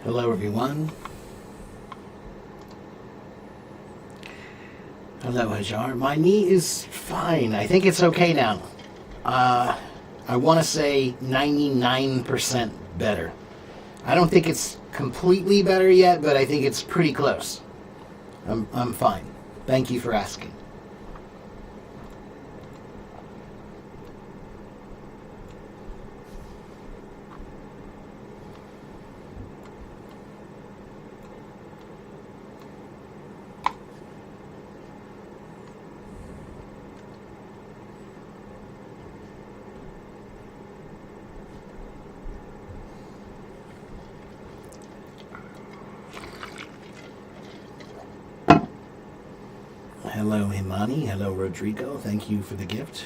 Hello, everyone. Hello, Hajar. My knee is fine. I think it's okay now. I want to say 99% better. I don't think it's completely better yet, but I think it's pretty close. I'm fine. Thank you for asking. Hello, Himani. Hello, Rodrigo. Thank you for the gift.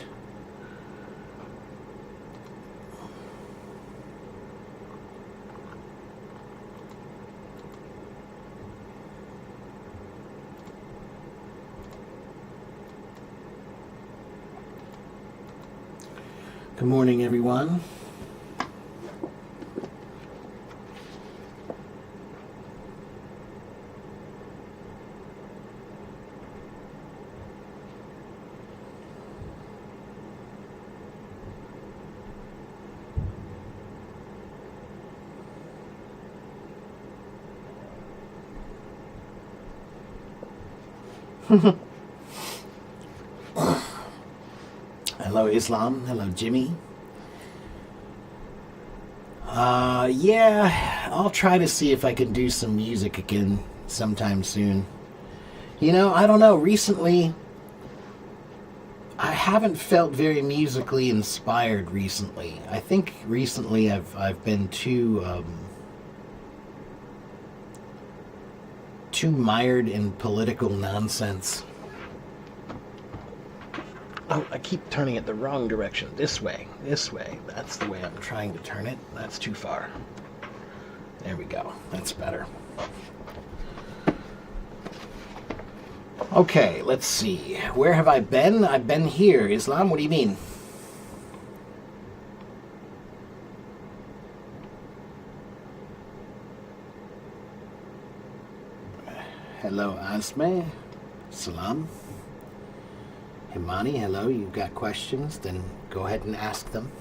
Good morning, everyone. Hello, Islam. Hello, Jimmy. Yeah, I'll try to see if I can do some music again sometime soon. You know, I don't know. Recently, I haven't felt very musically inspired recently. I think recently I've been too mired in political nonsense. Oh, I keep turning it the wrong direction. This way. That's the way I'm trying to turn it. That's too far. There we go. That's better. Okay, let's see. Where have I been? I've been here. Islam, what do you mean? Hello, Asme. Salam. Himani, hello. You've got questions? Then go ahead and ask them.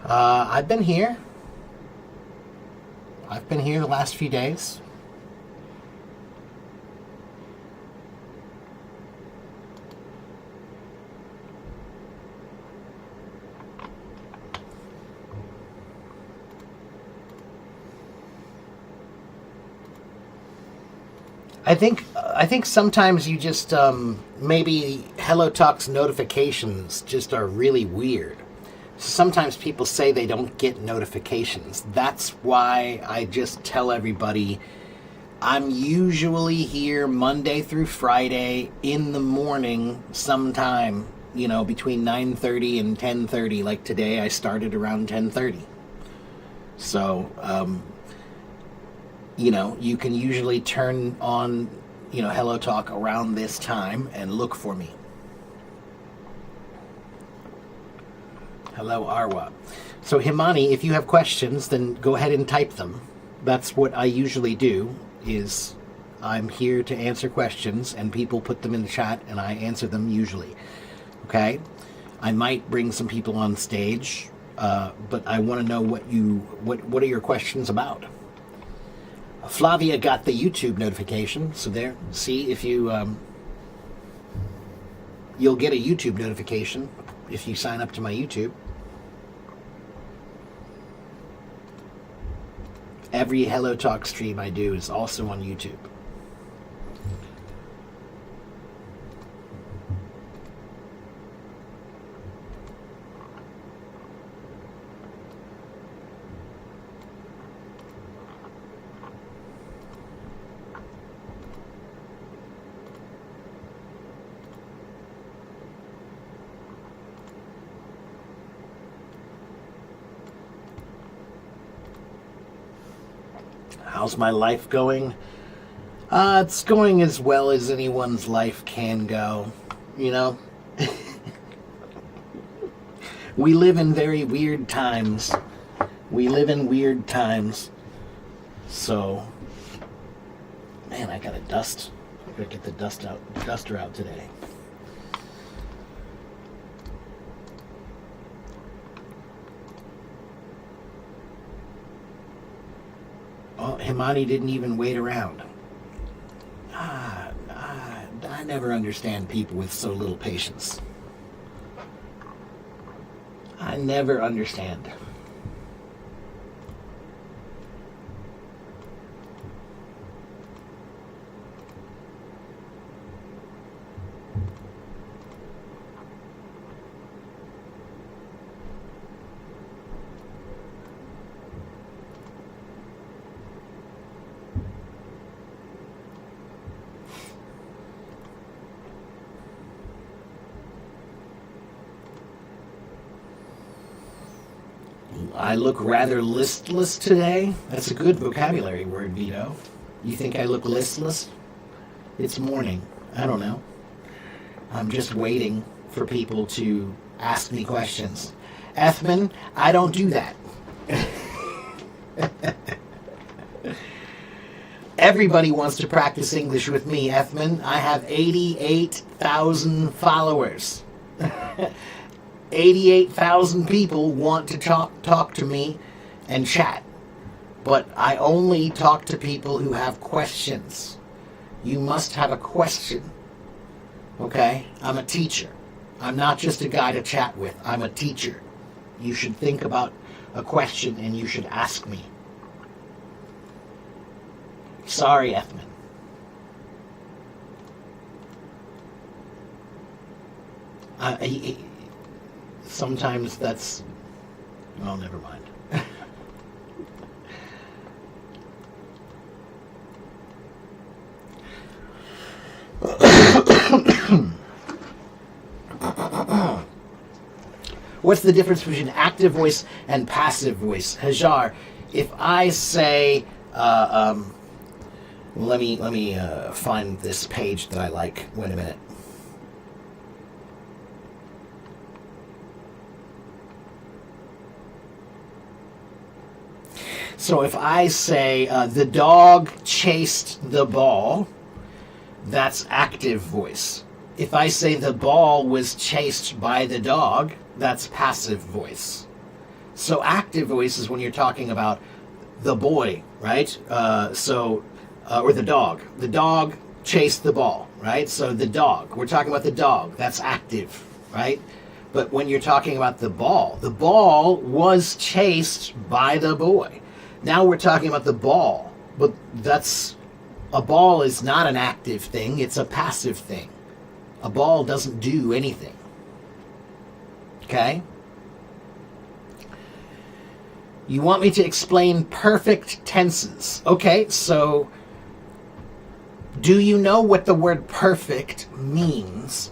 I've been here. I've been here the last few days. I think sometimes you just maybe Hello Talk's notifications just are really weird. Sometimes people say they don't get notifications. That's why I just tell everybody I'm usually here Monday through Friday in the morning sometime, you know, between 9:30 and 10:30. Like today I started around 10:30. So, you know, you can usually turn on, you know, Hello Talk around this time and look for me. Hello, Arwa. So, Himani, if you have questions, then go ahead and type them. That's what I usually do, is I'm here to answer questions, and people put them in the chat, and I answer them usually. Okay? I might bring some people on stage, but I want to know what are your questions about? Flavia got the YouTube notification, so there. See if you you'll get a YouTube notification if you sign up to my YouTube. Every Hello Talk stream I do is also on YouTube. How's my life going? It's going as well as anyone's life can go, you know? We live in very weird times We live in weird times. So, man, I gotta dust. I gotta get the duster out today. Oh, Himani didn't even wait around. I never understand people with so little patience. I never understand. I look rather listless today. That's a good vocabulary word, Vito. You think I look listless? It's morning. I don't know. I'm just waiting for people to ask me questions. Ethman, I don't do that. Everybody wants to practice English with me, Ethman. I have 88,000 followers. 88,000 people want to talk to me and chat. But I only talk to people who have questions. You must have a question. Okay? I'm a teacher. I'm not just a guy to chat with. I'm a teacher. You should think about a question and you should ask me. Sorry, Ethman. Sometimes that's... Well, never mind. What's the difference between active voice and passive voice? Hajar, if I say... let me find this page that I like. Wait a minute. So if I say, the dog chased the ball, that's active voice. If I say the ball was chased by the dog, that's passive voice. So active voice is when you're talking about the boy, right? Or the dog. The dog chased the ball, right? So the dog. We're talking about the dog. That's active, right? But when you're talking about the ball was chased by the boy. Now we're talking about the ball, but a ball is not an active thing, it's a passive thing. A ball doesn't do anything. Okay? You want me to explain perfect tenses. Okay, so do you know what the word perfect means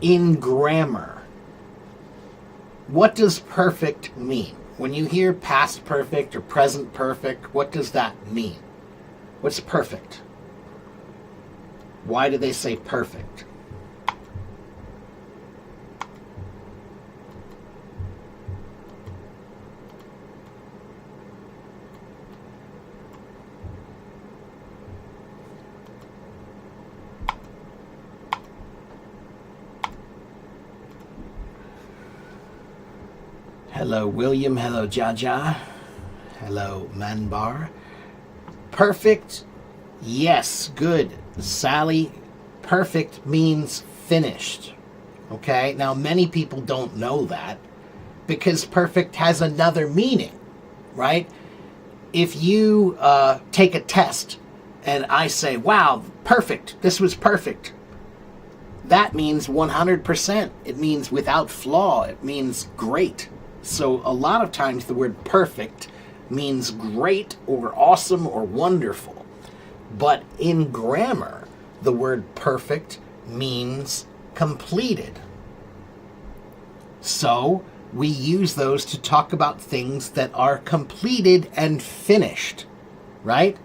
in grammar? What does perfect mean? When you hear past perfect or present perfect, what does that mean? What's perfect? Why do they say perfect? Hello, William. Hello, Jaja. Hello, Manbar. Perfect. Yes, good. Sally, perfect means finished. Okay? Now, many people don't know that because perfect has another meaning, right? If you take a test and I say, wow, perfect, this was perfect, that means 100%. It means without flaw. It means great. So a lot of times the word perfect means great or awesome or wonderful. But in grammar, the word perfect means completed. So we use those to talk about things that are completed and finished, right?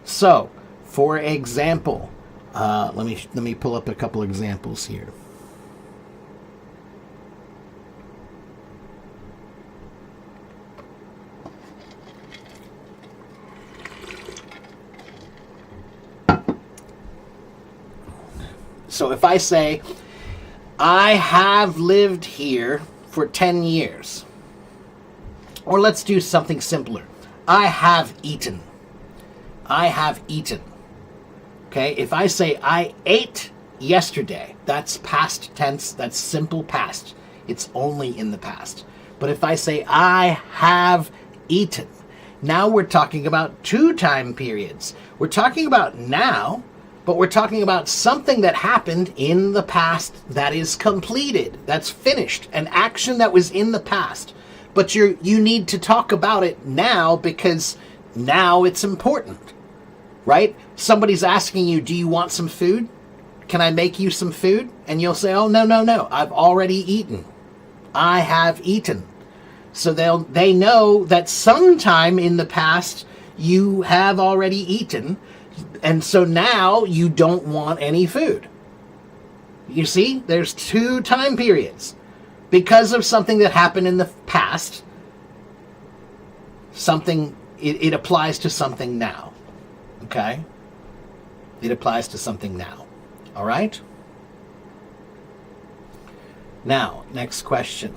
So, for example, let me pull up a couple examples here. So if I say, I have lived here for 10 years, or let's do something simpler. I have eaten. I have eaten. Okay, if I say I ate yesterday, that's past tense, that's simple past. It's only in the past. But if I say I have eaten, now we're talking about 2 time periods. We're talking about now, but we're talking about something that happened in the past that is completed, that's finished, an action that was in the past. But you need to talk about it now because now it's important. Right? Somebody's asking you, do you want some food? Can I make you some food? And you'll say, oh, no. I've already eaten. I have eaten. So they know that sometime in the past you have already eaten. And so now you don't want any food. You see, there's 2 time periods. Because of something that happened in the past, it applies to something now. Okay? It applies to something now. All right? Now, next question.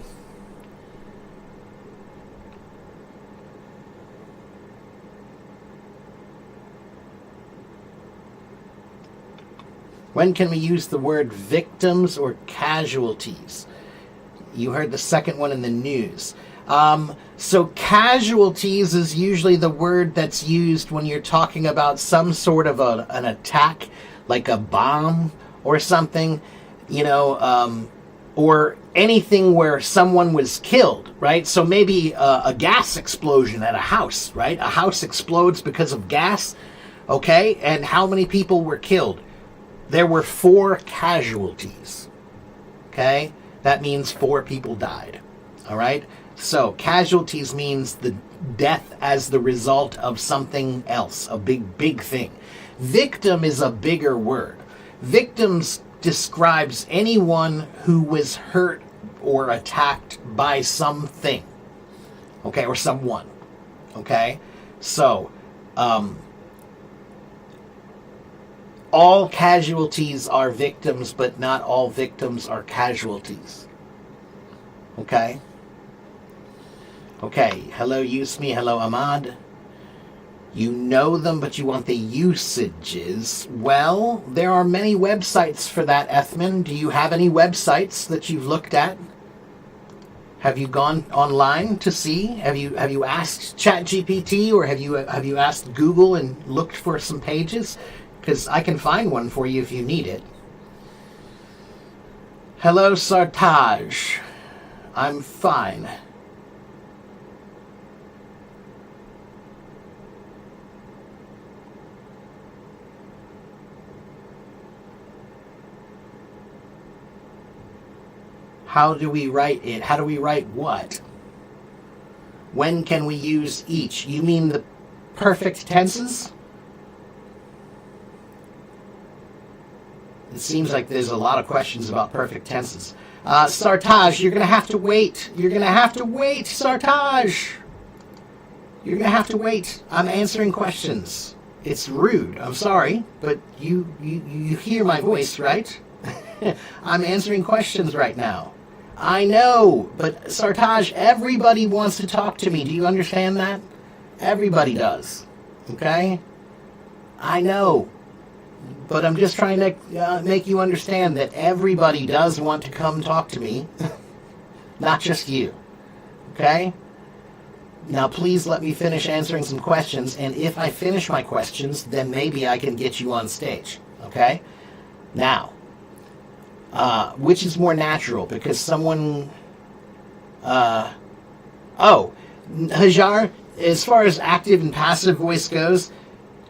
When can we use the word victims or casualties? You heard the second one in the news. So casualties is usually the word that's used when you're talking about some sort of an attack, like a bomb or something, or anything where someone was killed, right? So maybe a gas explosion at a house, right? A house explodes because of gas, okay? And how many people were killed? There were 4 casualties, okay? That means 4 people died, all right? So casualties means the death as the result of something else, a big thing. Victim is a bigger word. Victims describes anyone who was hurt or attacked by something, okay, or someone, okay? So, all casualties are victims, but not all victims are casualties, okay? Okay, hello Yusmi, hello Ahmad. You know them, but you want the usages. Well, there are many websites for that, Ethman. Do you have any websites that you've looked at? Have you gone online to see? Have you asked ChatGPT or have you asked Google and looked for some pages? Because I can find one for you if you need it. Hello, Sartaj. I'm fine. How do we write it? How do we write what? When can we use each? You mean the perfect tenses? It seems like there's a lot of questions about perfect tenses. Sartaj, you're going to have to wait. You're going to have to wait, Sartaj. You're going to have to wait. I'm answering questions. It's rude. I'm sorry, but you hear my voice, right? I'm answering questions right now. I know, but Sartaj, everybody wants to talk to me. Do you understand that? Everybody does. Okay? I know. But I'm just trying to make you understand that everybody does want to come talk to me. Not just you. Okay? Now please let me finish answering some questions, and if I finish my questions, then maybe I can get you on stage. Okay? Now, which is more natural? Because someone... Hajar, as far as active and passive voice goes,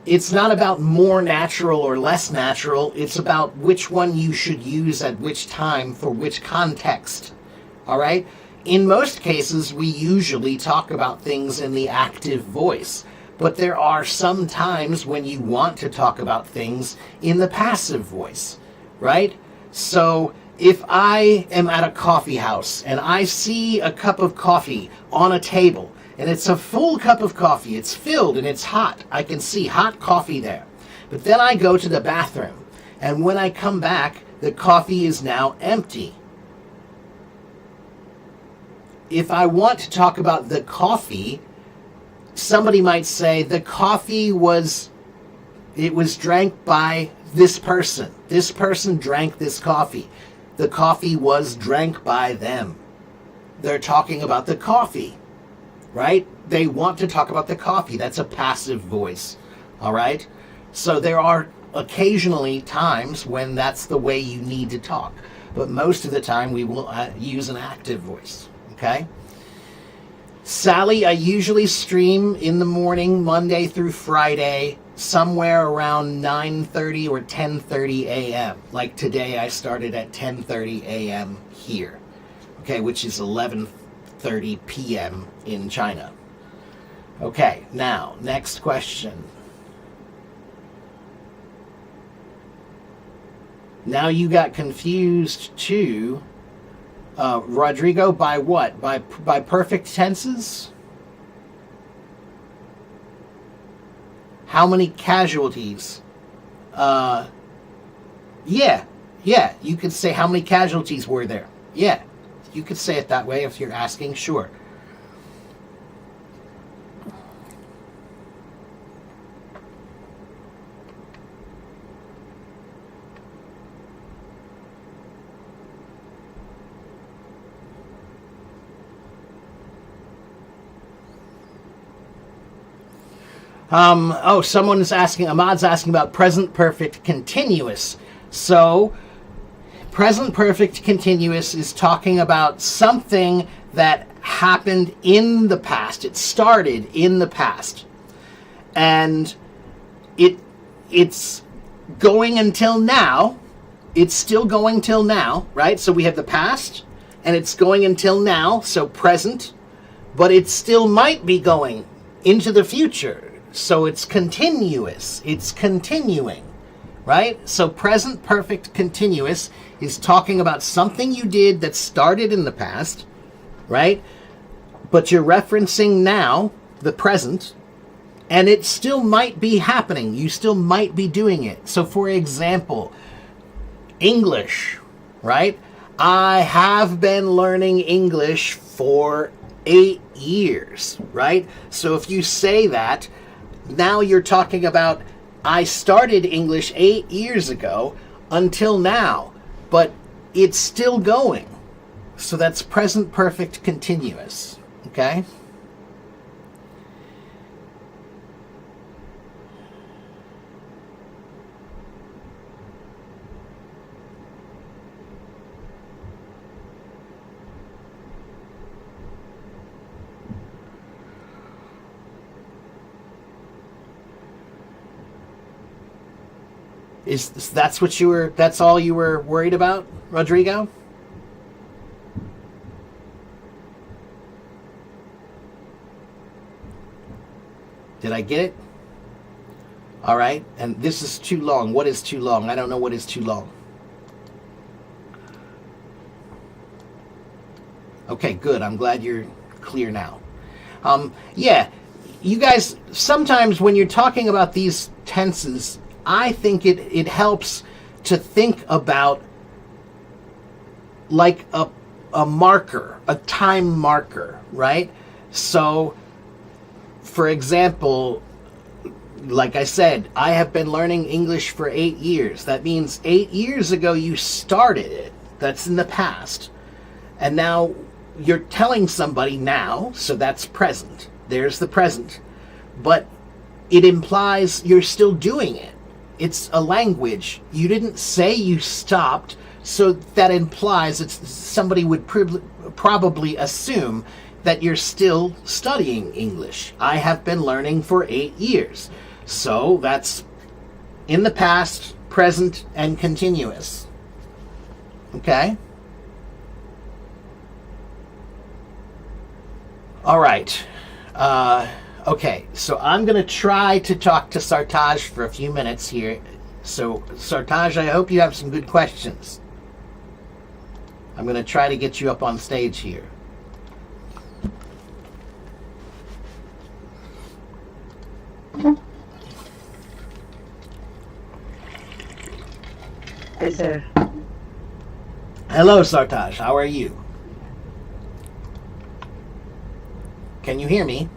it's not about more natural or less natural. It's about which one you should use at which time for which context. All right? In most cases, we usually talk about things in the active voice. But there are some times when you want to talk about things in the passive voice. Right? So if I am at a coffee house and I see a cup of coffee on a table, and it's a full cup of coffee, it's filled and it's hot, I can see hot coffee there. But then I go to the bathroom, and when I come back, The coffee is now empty. If I want to talk about the coffee, somebody might say the coffee was drank by this person. This person drank this coffee. The coffee was drank by them. They're talking about the coffee, right? They want to talk about the coffee. That's a passive voice, all right? So there are occasionally times when that's the way you need to talk. But most of the time we will use an active voice, okay? Sally, I usually stream in the morning, Monday through Friday, somewhere around 9:30 or 10:30 a.m. Like today, I started at 10:30 a.m. here, okay, which is 11:30 p.m. in China. Okay, now, next question. Now you got confused too, Rodrigo, by what? By perfect tenses? How many casualties? Yeah, you could say how many casualties were there. Yeah, you could say it that way if you're asking, sure. Someone is asking, Ahmad's asking about present perfect continuous. So, present perfect continuous is talking about something that happened in the past. It started in the past. And it's going until now. It's still going till now, right? So we have the past, and it's going until now, so present. But it still might be going into the future. So it's continuous. It's continuing, right? So present perfect continuous is talking about something you did that started in the past, right? But you're referencing now, the present, and it still might be happening. You still might be doing it. So for example, English, right? I have been learning English for 8 years, right? So if you say that, now you're talking about, I started English 8 years ago until now, but it's still going. So that's present perfect continuous, okay? That's all you were worried about, Rodrigo? Did I get it? All right. And this is too long. What is too long? I don't know what is too long. Okay, good. I'm glad you're clear now. Yeah, you guys, sometimes when you're talking about these tenses, I think it helps to think about like a marker, a time marker, right? So, for example, like I said, I have been learning English for 8 years. That means 8 years ago you started it. That's in the past. And now you're telling somebody now, so that's present. There's the present. But it implies you're still doing it. It's a language. You didn't say you stopped, so that implies somebody would probably assume that you're still studying English. I have been learning for 8 years. So that's in the past, present, and continuous. Okay? All right. Okay, so I'm going to try to talk to Sartaj for a few minutes here. So, Sartaj, I hope you have some good questions. I'm going to try to get you up on stage here. Hi, sir. Hello, Sartaj. How are you? Can you hear me?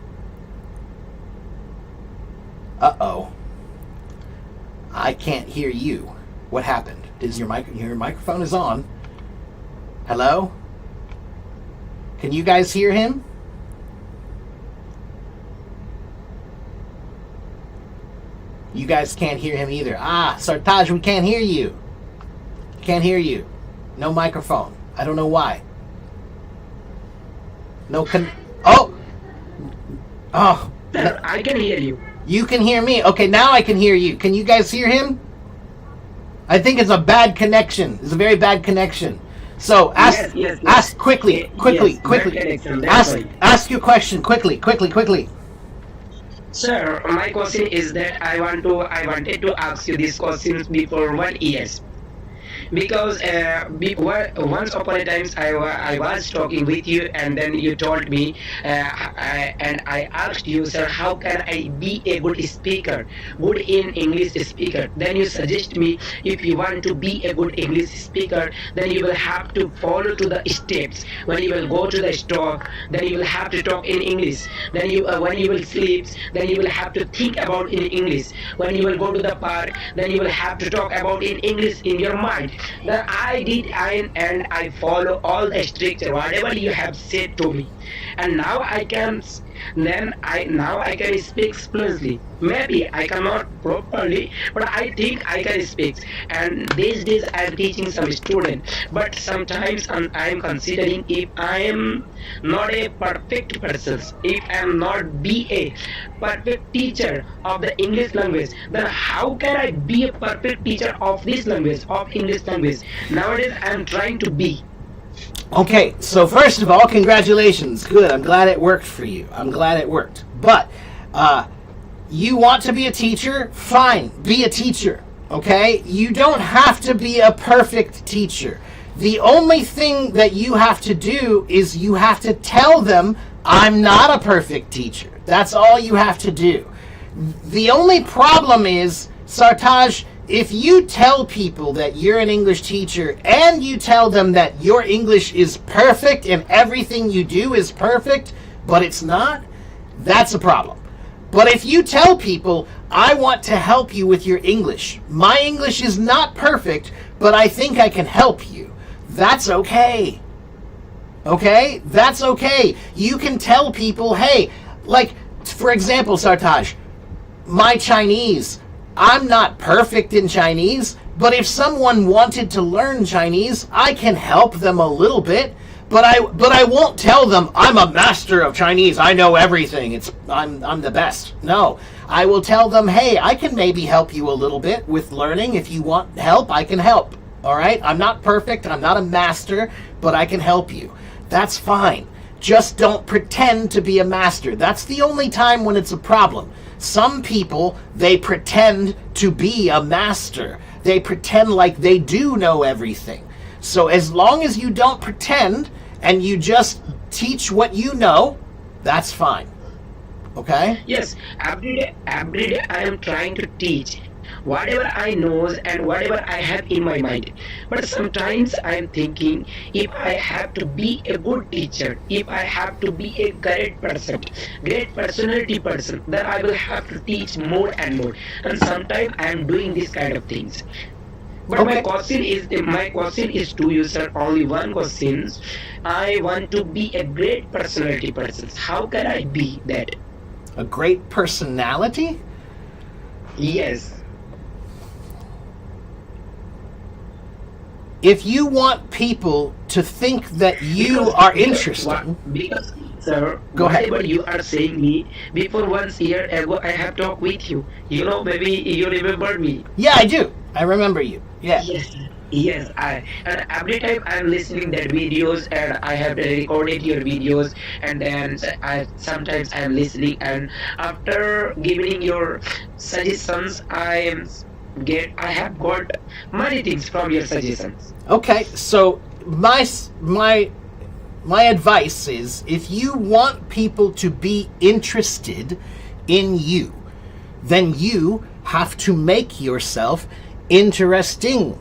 Uh-oh. I can't hear you. What happened? Is your microphone is on? Hello? Can you guys hear him? You guys can't hear him either. Sartaj, we can't hear you. Can't hear you. No microphone. I don't know why. Oh! Sir, I can hear you. You can hear me. Okay, now I can hear you. Can you guys hear him? I think it's a bad connection. It's a very bad connection. So ask quickly. Ask your question quickly. Sir, my question is that I wanted to ask you these questions before 1 year. Because once upon a time I was talking with you, and then you told me, and I asked you, sir, how can I be a good speaker, good in English speaker? Then you suggest me, if you want to be a good English speaker, then you will have to follow to the steps. When you will go to the store, then you will have to talk in English. Then when you will sleep, then you will have to think about in English. When you will go to the park, then you will have to talk about in English in your mind. Then I follow all the structure, whatever you have said to me, and now I can speak fluently. Maybe I cannot properly, but I think I can speak. And these days I am teaching some students, but sometimes I am considering, if I am not a perfect person, if I am not be a perfect teacher of the English language, then how can I be a perfect teacher of this language, of English language? Nowadays I am trying to be. Okay, so first of all, congratulations. Good. I'm glad it worked for you. I'm glad it worked. But you want to be a teacher? Fine, be a teacher. Okay? You don't have to be a perfect teacher. The only thing that you have to do is you have to tell them, I'm not a perfect teacher. That's all you have to do. The only problem is, Sartaj, if you tell people that you're an English teacher and you tell them that your English is perfect and everything you do is perfect, but it's not, that's a problem. But if you tell people, I want to help you with your English, my English is not perfect, but I think I can help you, that's okay. Okay? That's okay. You can tell people, hey, like, for example, Sartaj, my Chinese, I'm not perfect in Chinese, but if someone wanted to learn Chinese, I can help them a little bit. But I won't tell them I'm a master of Chinese. I know everything. I'm the best. No, I will tell them, hey, I can maybe help you a little bit with learning. If you want help, I can help. All right? I'm not perfect. I'm not a master, but I can help you. That's fine. Just don't pretend to be a master. That's the only time when it's a problem. Some people, they pretend to be a master. They pretend like they do know everything. So as long as you don't pretend and you just teach what you know, that's fine. Okay? Yes, every day I am trying to teach whatever I know and whatever I have in my mind. But sometimes I am thinking, if I have to be a good teacher, if I have to be a great person, great personality person, then I will have to teach more and more. And sometimes I am doing these kind of things. But Okay. my question is to you, sir. Only one question. I want to be a great personality person. How can I be that? A great personality? Yes. If you want people to think that you are interesting, Because, sir, Go ahead. whatever you are saying me, before 1 year ago I have talked with you. You know, maybe you remember me. yeah, I do. I remember you. Yeah. Yes, and every time I'm listening that videos, and I have recorded your videos, and then sometimes I'm listening, and after giving your suggestions, I have got many things from your suggestions. Okay, so my advice is, if you want people to be interested in you, then you have to make yourself interesting.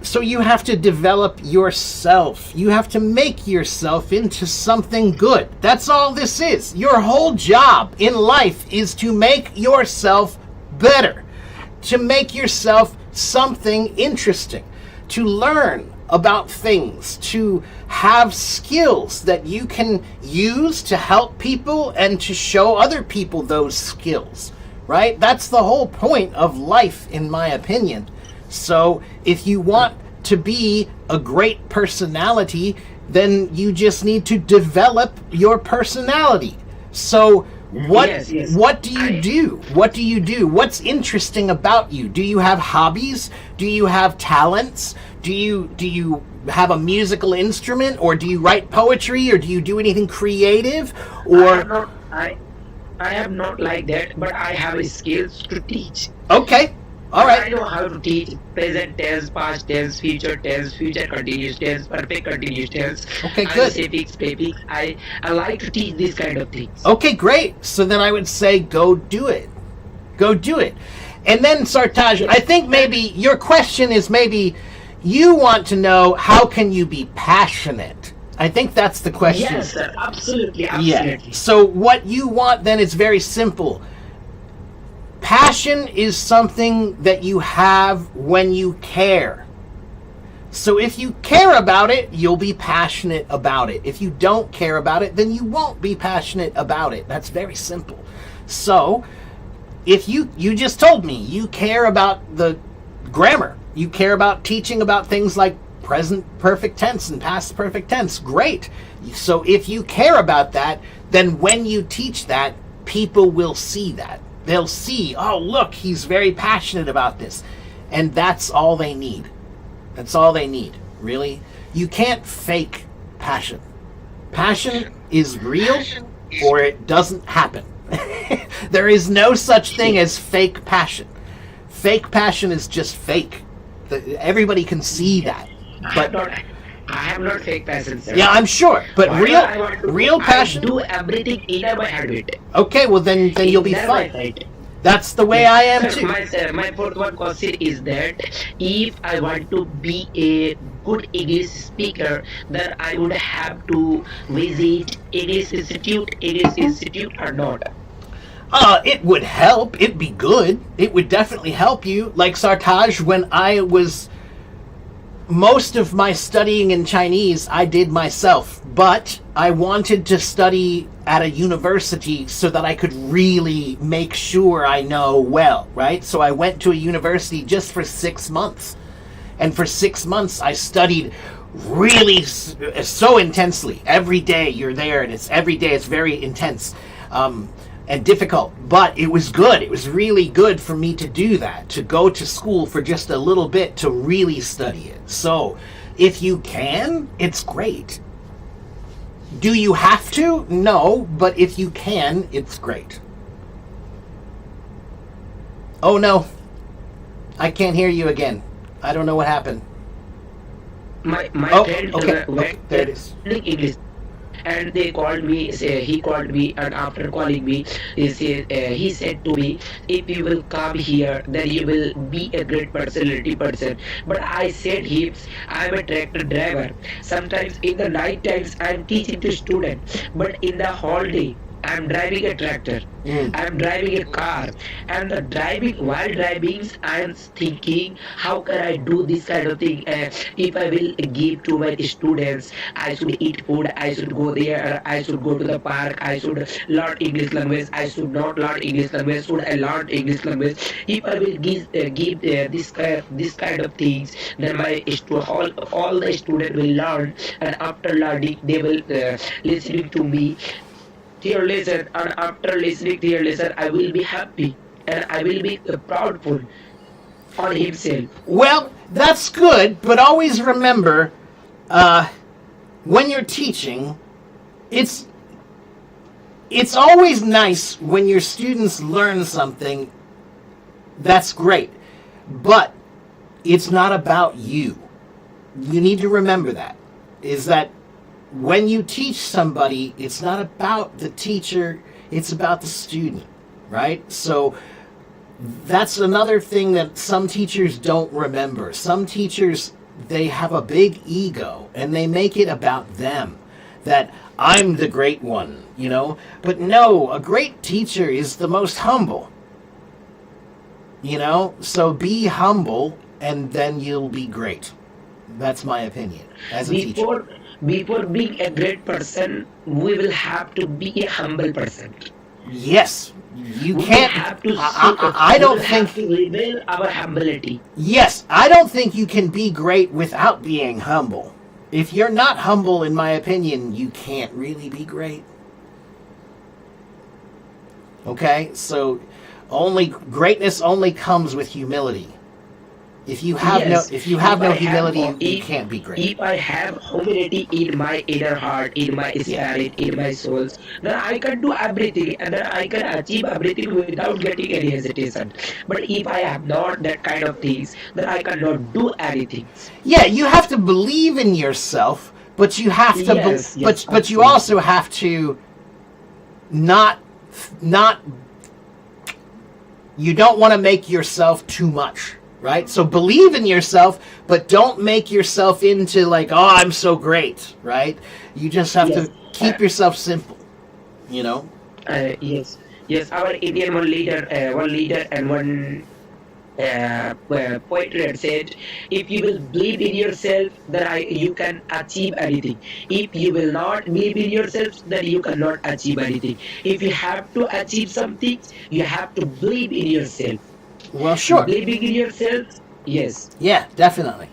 So you have to develop yourself. You have to make yourself into something good. That's all this is. Your whole job in life is to make yourself better, to make yourself something interesting, to learn about things, to have skills that you can use to help people and to show other people those skills, right? That's the whole point of life, in my opinion. So if you want to be a great personality, then you just need to develop your personality. So what do you do? What do you do? What's interesting about you? Do you have hobbies? Do you have talents? Do you have a musical instrument, or do you write poetry, or do you do anything creative? Or I am not like that, but I have skills to teach. Okay. All I right. know how to teach present tense, past tense, future continuous tense, perfect continuous tense, Okay, good. suffix, prefix. I like to teach these kind of things. Okay, great. So then I would say go do it. Go do it. And then Sartaj, I think maybe your question is maybe you want to know how can you be passionate. I think that's the question. Yes, sir. Absolutely. Yeah. So what you want then is very simple. Passion is something that you have when you care. So if you care about it, you'll be passionate about it. If you don't care about it, then you won't be passionate about it. That's very simple. So if you just told me you care about the grammar, you care about teaching about things like present perfect tense and past perfect tense, great. So if you care about that, then when you teach that, people will see that. They'll see, oh, look, he's very passionate about this. And that's all they need. That's all they need, really. You can't fake passion. Passion is real or it doesn't happen. There is no such thing as fake passion. Fake passion is just fake. Everybody can see that. But I have not fake passion, sir. yeah, I'm sure. But real passion. I do everything in my habit. Okay, well then you'll be fine. That's the way I am too. My fourth one question is that if I want to be a good English speaker, then I would have to visit English Institute or not? It would help. It'd be good. It would definitely help you. Like Sartaj, when I was most of my studying in Chinese, I did myself, but I wanted to study at a university so that I could really make sure I know well, right? So I went to a university just for 6 months. And for 6 months, I studied really so intensely. Every day you're there, and every day it's very intense. And difficult, but it was good. It was really good for me to do that, to go to school for just a little bit to really study it. So if you can, it's great. Do you have to? No, but if you can, it's great. Oh no, I can't hear you again. I don't know what happened. My friend Okay, there it is. English. And they called me, he called me, and after calling me, he said to me, if you will come here, then you will be a great personality person. But I said him, I'm a tractor driver. Sometimes in the night times, I'm teaching to students, but in the whole day, I'm driving a tractor. I'm driving a car, and while driving, I'm thinking, how can I do this kind of thing? If I will give to my students, I should eat food, I should go there, I should go to the park, I should learn English language, I should not learn English language, should I learn English language? If I will give this kind of things, then all the students will learn, and after learning, they will listening to me. Dear listener, and after listening to your lesson, I will be happy and I will be proudful on himself. Well, that's good, but always remember, when you're teaching, it's always nice when your students learn something. That's great, but it's not about you. You need to remember that. Is that when you teach somebody, it's not about the teacher, it's about the student, right? So that's another thing that some teachers don't remember. Some teachers they have a big ego and they make it about them, that I'm the great one, you know. But no, a great teacher is the most humble, you know. So be humble and then you'll be great. That's my opinion as a teacher. Before being a great person, we will have to be a humble person. Yes, you We can't. have to I we don't will have think. to reveal our humility. Yes, I don't think you can be great without being humble. If you're not humble, in my opinion, you can't really be great. Okay, so only greatness only comes with humility. If you have Yes, no if I humility, have, you can't be great. if I have humility in my inner heart, in my spirit, in my soul, then I can do everything and then I can achieve everything without getting any hesitation. But if I have not that kind of things, then I cannot do anything. Yeah, you have to believe in yourself, but you have to, Yes, yes, but you also absolutely. have to not not. You don't want to make yourself too much, right? So believe in yourself, but don't make yourself into like, oh, I'm so great, right? You just have Yes. to keep yourself simple, you know? Yes, yes. Our Indian one leader, and one poet had said, "If you will believe in yourself, then you can achieve anything. If you will not believe in yourself, then you cannot achieve anything. If you have to achieve something, you have to believe in yourself. Well, sure. Believing in yourself, yes, Yeah, definitely.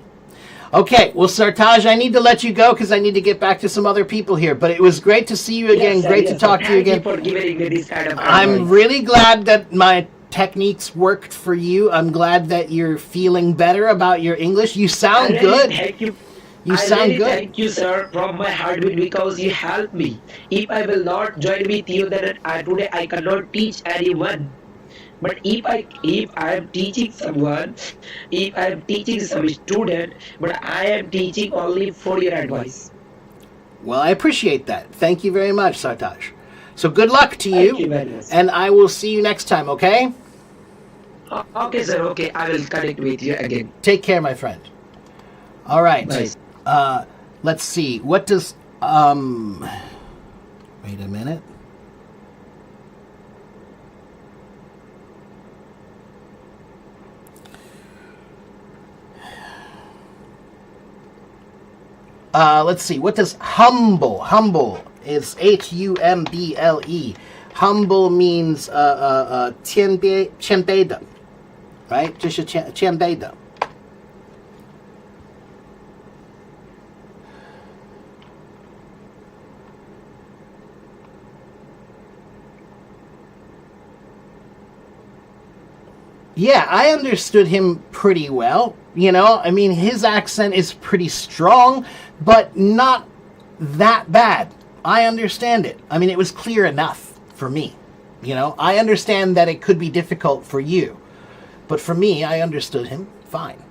Okay, well, Sartaj, I need to let you go because I need to get back to some other people here. But it was great to see you again. yes, sir, Great to yes, sir. talk to you Thank you again. for giving me this kind of I'm advice. really glad that my techniques worked for you. I'm glad that you're feeling better about your English. You I sound really good. thank you. You I sound really good. thank you, sir, from my heart because you helped me. If I will not join with you, then today I cannot teach anyone. But if I am teaching someone, if I am teaching some student, but I am teaching only for your advice. Well, I appreciate that. Thank you very much, Sartaj. So good luck to Thank you, you very much. and I will see you next time, okay? Okay, sir. Okay, I will connect with you again. Take care, my friend. All right. Bye. Let's see. What does wait a minute. Let's see. What does humble is Humble. Humble means 谦卑的, right? 就是谦卑的. Yeah, I understood him pretty well. You know, I mean, his accent is pretty strong, but not that bad. I understand it. I mean, it was clear enough for me. You know, I understand that it could be difficult for you, but for me, I understood him fine.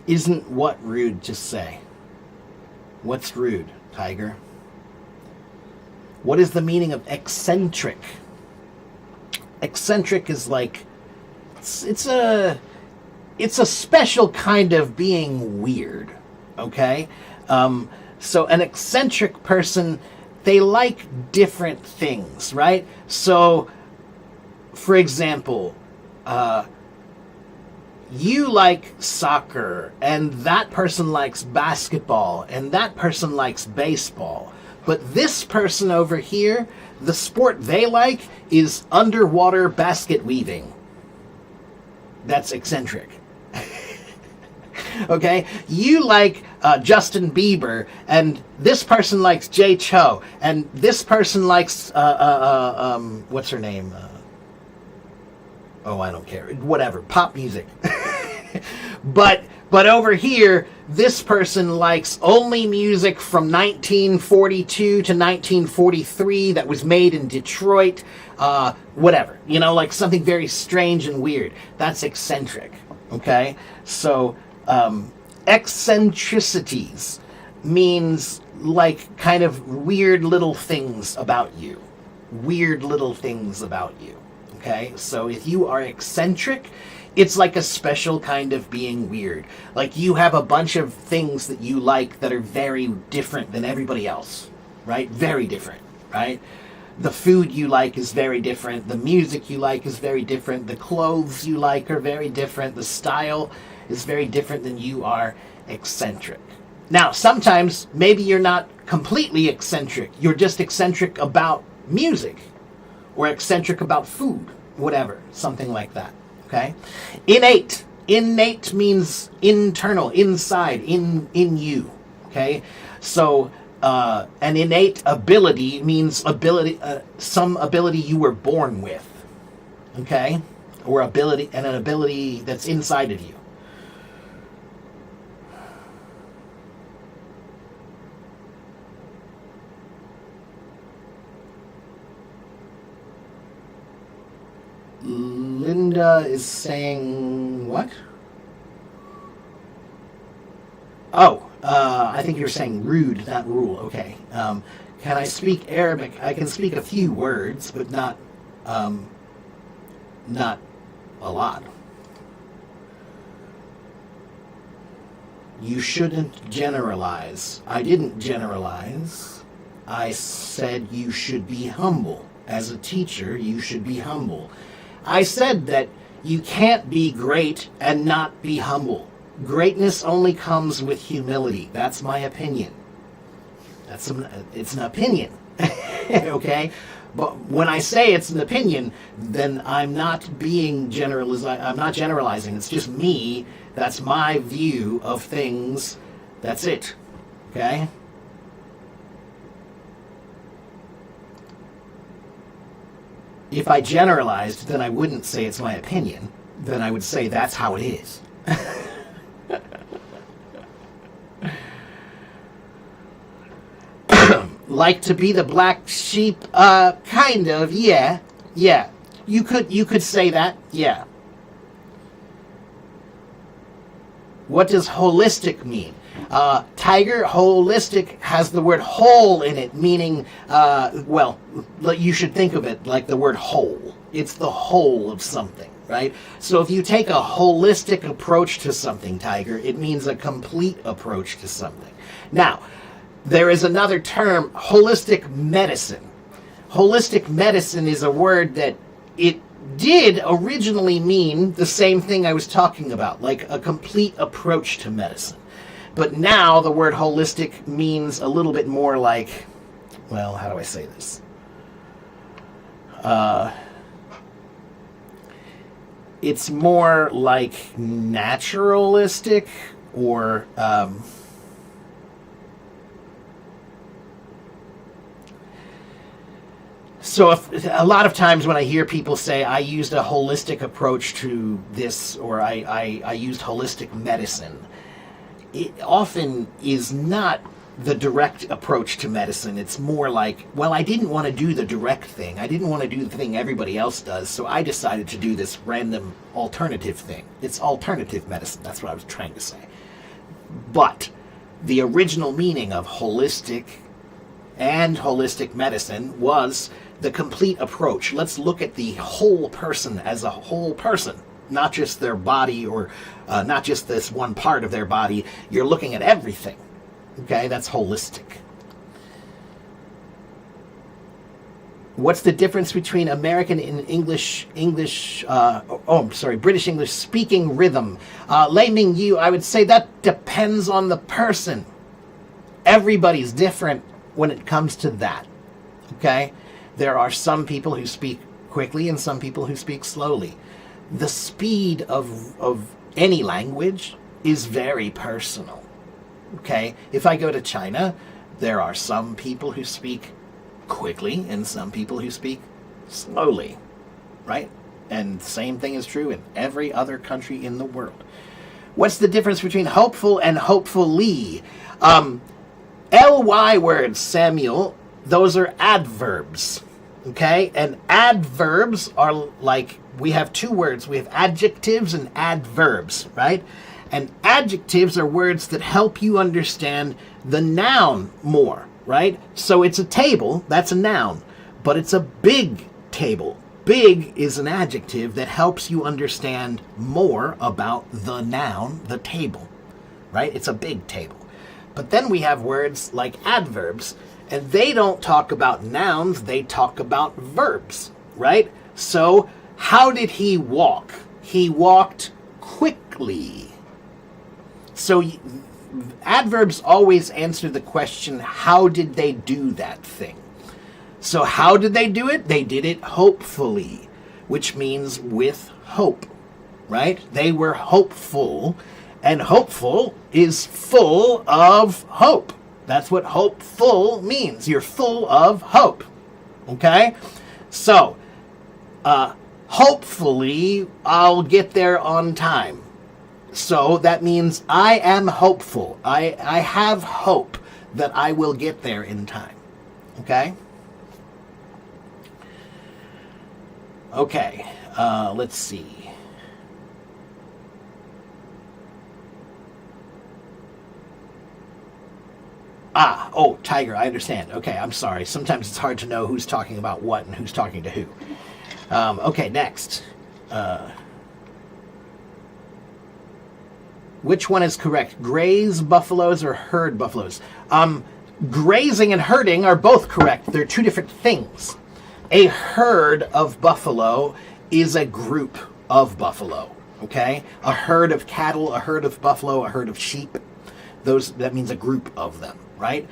Isn't what rude to say? What's rude, Tiger? What is the meaning of eccentric? Eccentric is like it's a special kind of being weird. Okay, so an eccentric person, they like different things, right? So, for example, you like soccer, and that person likes basketball, and that person likes baseball. But this person over here, the sport they like is underwater basket weaving. That's eccentric. Okay? You like Justin Bieber, and this person likes Jay Cho, and this person likes, what's her name? Oh, I don't care. Whatever. Pop music. But But over here, this person likes only music from 1942 to 1943 that was made in Detroit, whatever. You know, like something very strange and weird. That's eccentric, okay? So, eccentricities means like kind of weird little things about you. Weird little things about you, okay? So if you are eccentric, it's like a special kind of being weird. Like you have a bunch of things that you like that are very different than everybody else, right? Very different, right? The food you like is very different. The music you like is very different. The clothes you like are very different. The style is very different than you are eccentric. Now, sometimes maybe you're not completely eccentric. You're just eccentric about music or eccentric about food, whatever, something like that. Okay? Innate. Innate means internal, inside, in you. Okay? So an innate ability means ability, some ability you were born with. Okay? Or ability, and an ability that's inside of you. Linda is saying what? Oh, I think you're saying rude, not rule. Okay. Can I speak Arabic? I can speak a few words, but not a lot. You shouldn't generalize. I didn't generalize. I said you should be humble. As a teacher, you should be humble. I said that you can't be great and not be humble. Greatness only comes with humility. That's my opinion. It's an opinion, okay? But when I say it's an opinion, then I'm not I'm not generalizing. It's just me. That's my view of things. That's it, okay? If I generalized, then I wouldn't say it's my opinion. Then I would say that's how it is. Like to be the black sheep? Kind of, yeah. Yeah. You could say that, yeah. What does holistic mean? Tiger, holistic has the word whole in it, meaning, well, you should think of it like the word whole. It's the whole of something, right? So if you take a holistic approach to something, Tiger, it means a complete approach to something. Now, there is another term, holistic medicine. Holistic medicine is a word that it did originally mean the same thing I was talking about, like a complete approach to medicine. But now the word holistic means a little bit more like, well, how do I say this? It's more like naturalistic or so if, a lot of times when I hear people say I used a holistic approach to this or I used holistic medicine, it often is not the direct approach to medicine. It's more like, well, I didn't want to do the direct thing. I didn't want to do the thing everybody else does, so I decided to do this random alternative thing. It's alternative medicine. That's what I was trying to say. But the original meaning of holistic and holistic medicine was the complete approach. Let's look at the whole person as a whole person, not just their body or not just this one part of their body. You're looking at everything. Okay, that's holistic. What's the difference between American and British English speaking rhythm? Lei Ming Yu, I would say that depends on the person. Everybody's different when it comes to that. Okay? There are some people who speak quickly and some people who speak slowly. The speed of any language is very personal. Okay? If I go to China, there are some people who speak quickly and some people who speak slowly, right? And the same thing is true in every other country in the world. What's the difference between hopeful and hopefully? Ly words, Samuel, those are adverbs. Okay? And adverbs are like, we have two words. We have adjectives and adverbs, right? And adjectives are words that help you understand the noun more, right? So it's a table, that's a noun, but it's a big table. Big is an adjective that helps you understand more about the noun, the table, right? It's a big table. But then we have words like adverbs, and they don't talk about nouns, they talk about verbs, right? So, how did he walk? He walked quickly. So, adverbs always answer the question, how did they do that thing? So, how did they do it? They did it hopefully, which means with hope, right? They were hopeful, and hopeful is full of hope. That's what hopeful means. You're full of hope. Okay? So, hopefully, I'll get there on time. So, that means I am hopeful. I have hope that I will get there in time. Okay? Okay, let's see. Tiger, I understand. Okay, I'm sorry. Sometimes it's hard to know who's talking about what and who's talking to who. Okay, next. Which one is correct? Graze buffaloes or herd buffaloes? Grazing and herding are both correct. They're two different things. A herd of buffalo is a group of buffalo. Okay? A herd of cattle, a herd of buffalo, a herd of sheep. That means a group of them, right?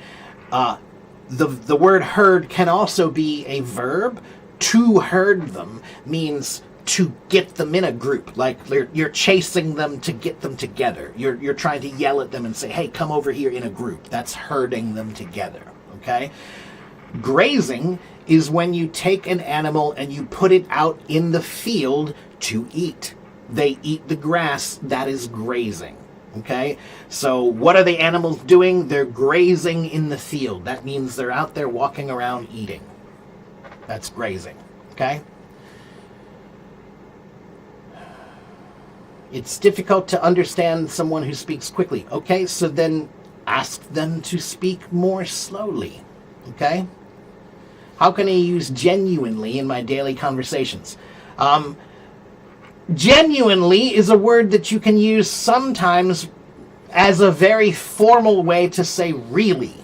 The word herd can also be a verb. To herd them means to get them in a group. Like you're chasing them to get them together. You're trying to yell at them and say, hey, come over here in a group. That's herding them together, okay? Grazing is when you take an animal and you put it out in the field to eat. They eat the grass. That is grazing. Okay? So what are the animals doing? They're grazing in the field. That means they're out there walking around eating. That's grazing. Okay? It's difficult to understand someone who speaks quickly. Okay? So then ask them to speak more slowly. Okay? How can I use genuinely in my daily conversations? Genuinely is a word that you can use sometimes as a very formal way to say really.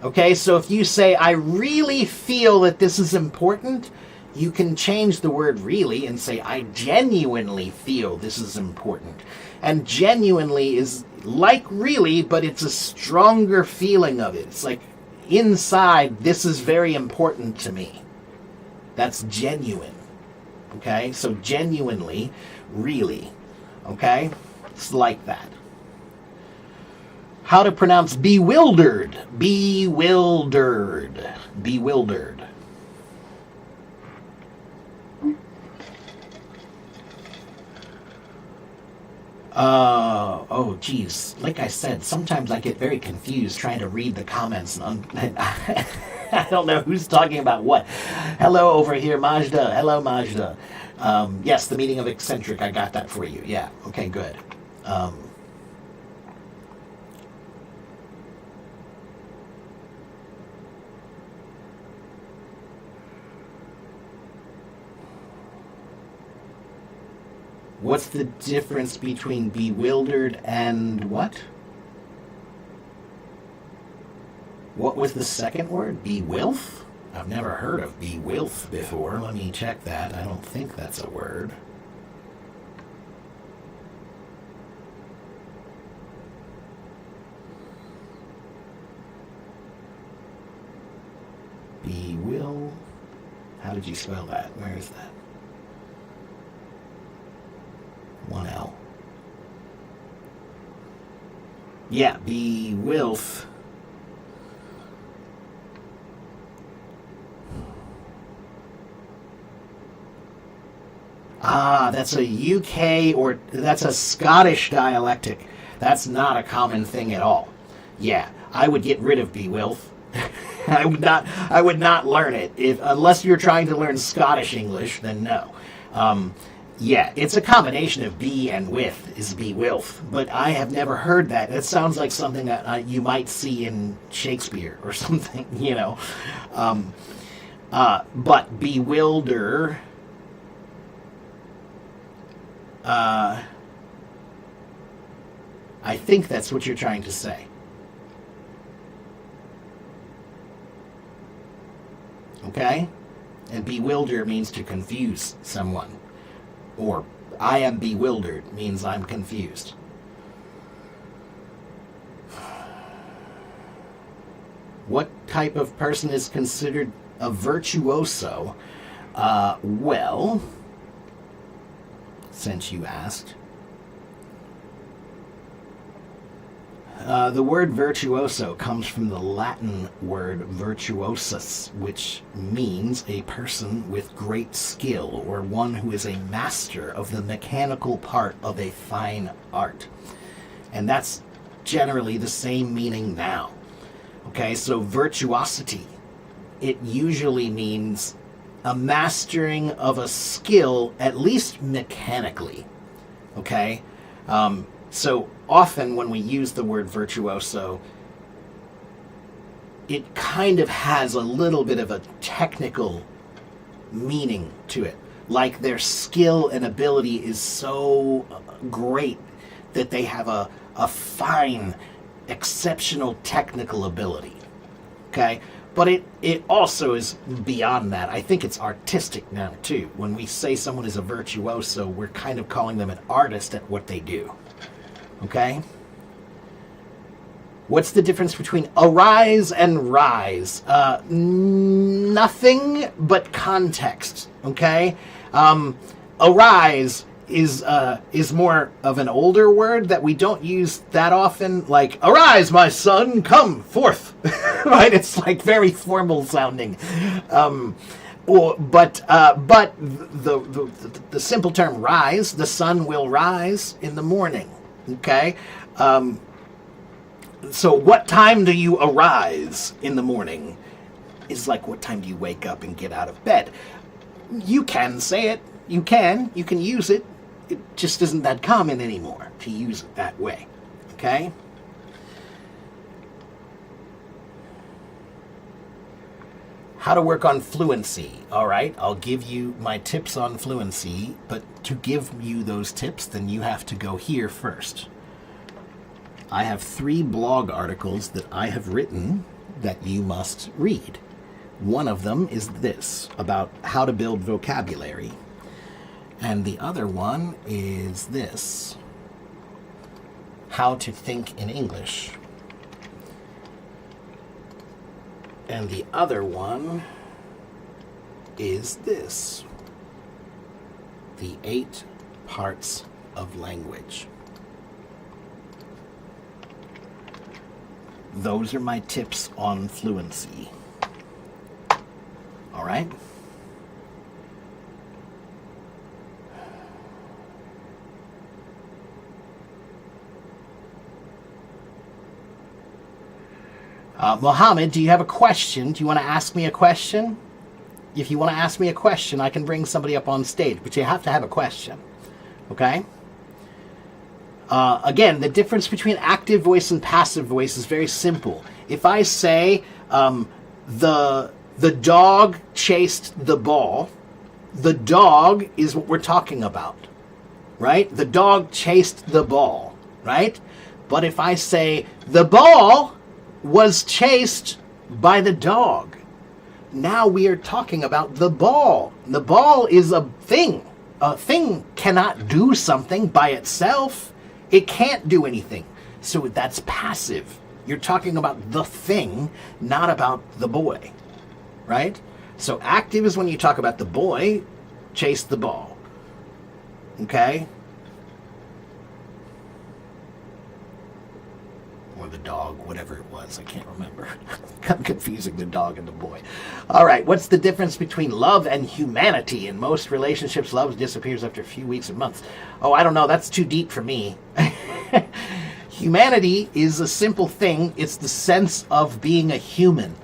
Okay, so if you say, I really feel that this is important, you can change the word really and say, I genuinely feel this is important. And genuinely is like really, but it's a stronger feeling of it. It's like inside, this is very important to me. That's genuine. Okay, so genuinely, really. Okay, it's like that. How to pronounce bewildered? Bewildered. Bewildered. Oh, geez. Like I said, sometimes I get very confused trying to read the comments. And I don't know who's talking about what. Hello over here, Majda. Hello, Majda. Yes, the meaning of eccentric. I got that for you. Yeah. Okay, good. What's the difference between bewildered and what? What was the second word? Bewilf? I've never heard of bewilf before. Let me check that. I don't think that's a word. Bewill. How did you spell that? Where is that? One L. Yeah, bewilf. Ah, that's a UK or that's a Scottish dialectic. That's not a common thing at all. Yeah, I would get rid of bewilf. I would not learn it if unless you're trying to learn Scottish English. Then no. Yeah, it's a combination of be and with is bewilf, but I have never heard that. It sounds like something that you might see in Shakespeare or something, you know. But bewilder. I think that's what you're trying to say. Okay? And bewilder means to confuse someone. Or I am bewildered means I'm confused. What type of person is considered a virtuoso? Well, since you asked, the word virtuoso comes from the Latin word virtuosus, which means a person with great skill or one who is a master of the mechanical part of a fine art. And that's generally the same meaning now. Okay, so virtuosity, it usually means a mastering of a skill, at least mechanically. Okay? So often when we use the word virtuoso, it kind of has a little bit of a technical meaning to it. Like their skill and ability is so great that they have a fine, exceptional technical ability. Okay? But it also is beyond that. I think it's artistic now, too. When we say someone is a virtuoso, we're kind of calling them an artist at what they do. Okay? What's the difference between arise and rise? Nothing but context. Okay? Arise is more of an older word that we don't use that often. Like, arise, my son, come forth. Right? It's like very formal sounding. But the simple term rise, the sun will rise in the morning. Okay? So what time do you arise in the morning is like what time do you wake up and get out of bed. You can say it. You can use it. It just isn't that common anymore to use it that way. Okay? How to work on fluency. All right, I'll give you my tips on fluency, but to give you those tips, then you have to go here first. I have 3 blog articles that I have written that you must read. One of them is this, about how to build vocabulary. And the other one is this, how to think in English. And the other one is this, the 8 parts of language. Those are my tips on fluency. All right? Mohammed, do you have a question? Do you want to ask me a question? If you want to ask me a question, I can bring somebody up on stage, but you have to have a question. Okay? Again, the difference between active voice and passive voice is very simple. If I say, the dog chased the ball, the dog is what we're talking about, right? The dog chased the ball, right? But if I say, the ball was chased by the dog, now we are talking about the ball. The ball is a thing. A thing cannot do something by itself. It can't do anything. So that's passive. You're talking about the thing, not about the boy, right? So active is when you talk about the boy chased the ball. Okay? Or the dog, whatever it was. I can't remember. I'm confusing the dog and the boy. All right, what's the difference between love and humanity? In most relationships, love disappears after a few weeks or months. Oh, I don't know. That's too deep for me. Humanity is a simple thing. It's the sense of being a human.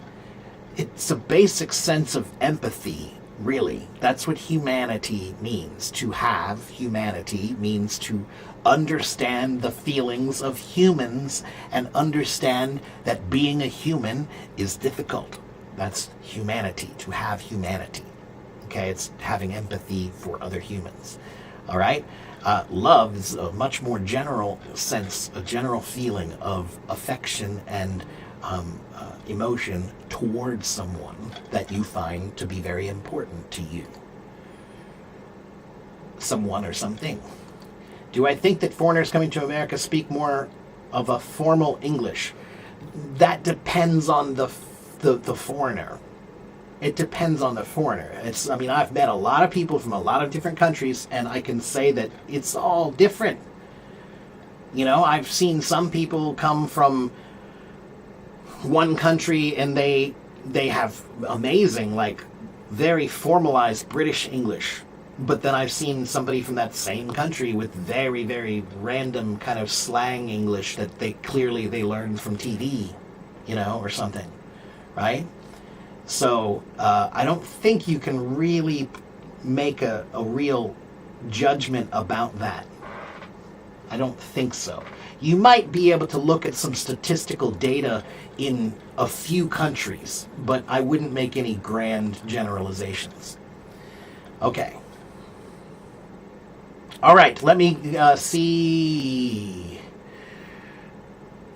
It's a basic sense of empathy, really. That's what humanity means. To have humanity means to understand the feelings of humans and understand that being a human is difficult. That's humanity, to have humanity. Okay, it's having empathy for other humans. All right? Love is a much more general sense, a general feeling of affection and emotion towards someone that you find to be very important to you. Someone or something. Do I think that foreigners coming to America speak more of a formal English? That depends on the foreigner. It depends on the foreigner. I've met a lot of people from a lot of different countries, and I can say that it's all different. You know, I've seen some people come from one country and they have amazing, like, very formalized British English. But then I've seen somebody from that same country with very, very random kind of slang English that they learned from TV, you know, or something, right? So I don't think you can really make a real judgment about that. I don't think so. You might be able to look at some statistical data in a few countries, but I wouldn't make any grand generalizations. Okay. All right, let me see.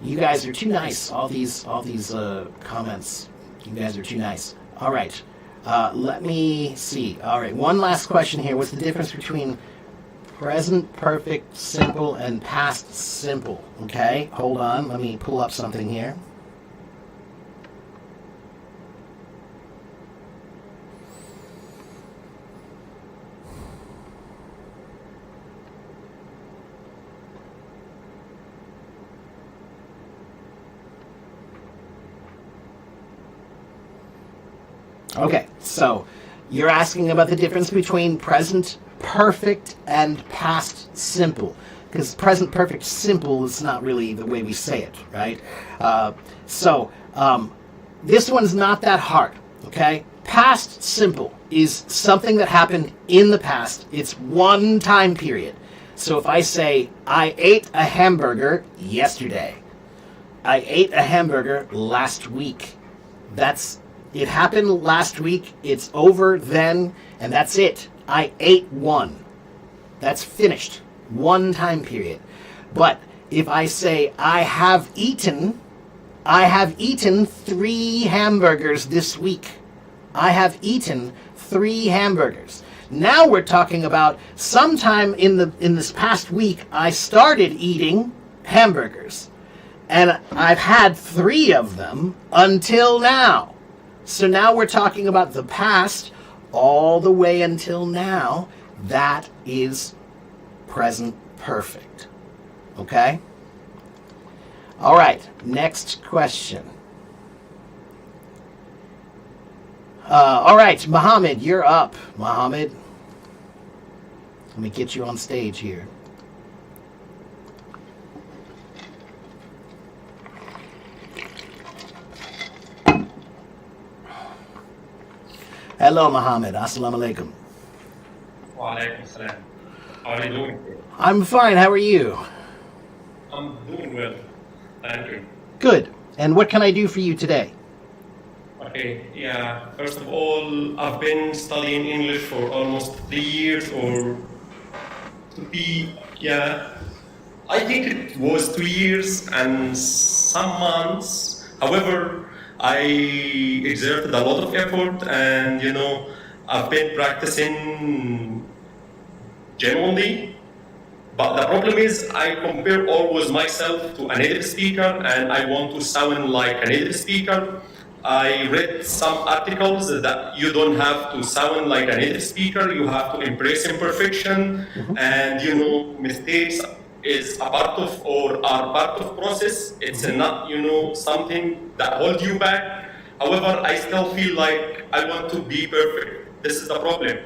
You guys are too nice. All these comments. You guys are too nice. All right. Let me see. All right, one last question here. What's the difference between present perfect simple and past simple? Okay, hold on. Let me pull up something here. Okay, so you're asking about the difference between present perfect and past simple, because present perfect simple is not really the way we say it, right? This one's not that hard, okay? Past simple is something that happened in the past. It's one time period. So if I say, I ate a hamburger yesterday, I ate a hamburger last week, it happened last week, it's over then, and that's it. I ate one. That's finished. One time period. But if I say, I have eaten 3 hamburgers this week. I have eaten 3 hamburgers. Now we're talking about sometime in this past week, I started eating hamburgers. And I've had 3 of them until now. So now we're talking about the past all the way until now. That is present perfect. Okay? All right, next question. All right, Mohammed, you're up. Mohammed, let me get you on stage here. Hello, Mohammed. Assalamu alaikum. Wa alaikum salam. How are you doing? I'm fine. How are you? I'm doing well. Thank you. Good. And what can I do for you today? Okay, yeah. First of all, I've been studying English for almost 3 years, or to be, yeah, I think it was 2 years and some months. However, I exerted a lot of effort, and I've been practicing genuinely. But the problem is, I compare always myself to a native speaker, and I want to sound like a native speaker. I read some articles that you don't have to sound like a native speaker. You have to embrace imperfection and mistakes. is a part of or are part of process. It's not, something that holds you back. However, I still feel like I want to be perfect. This is the problem.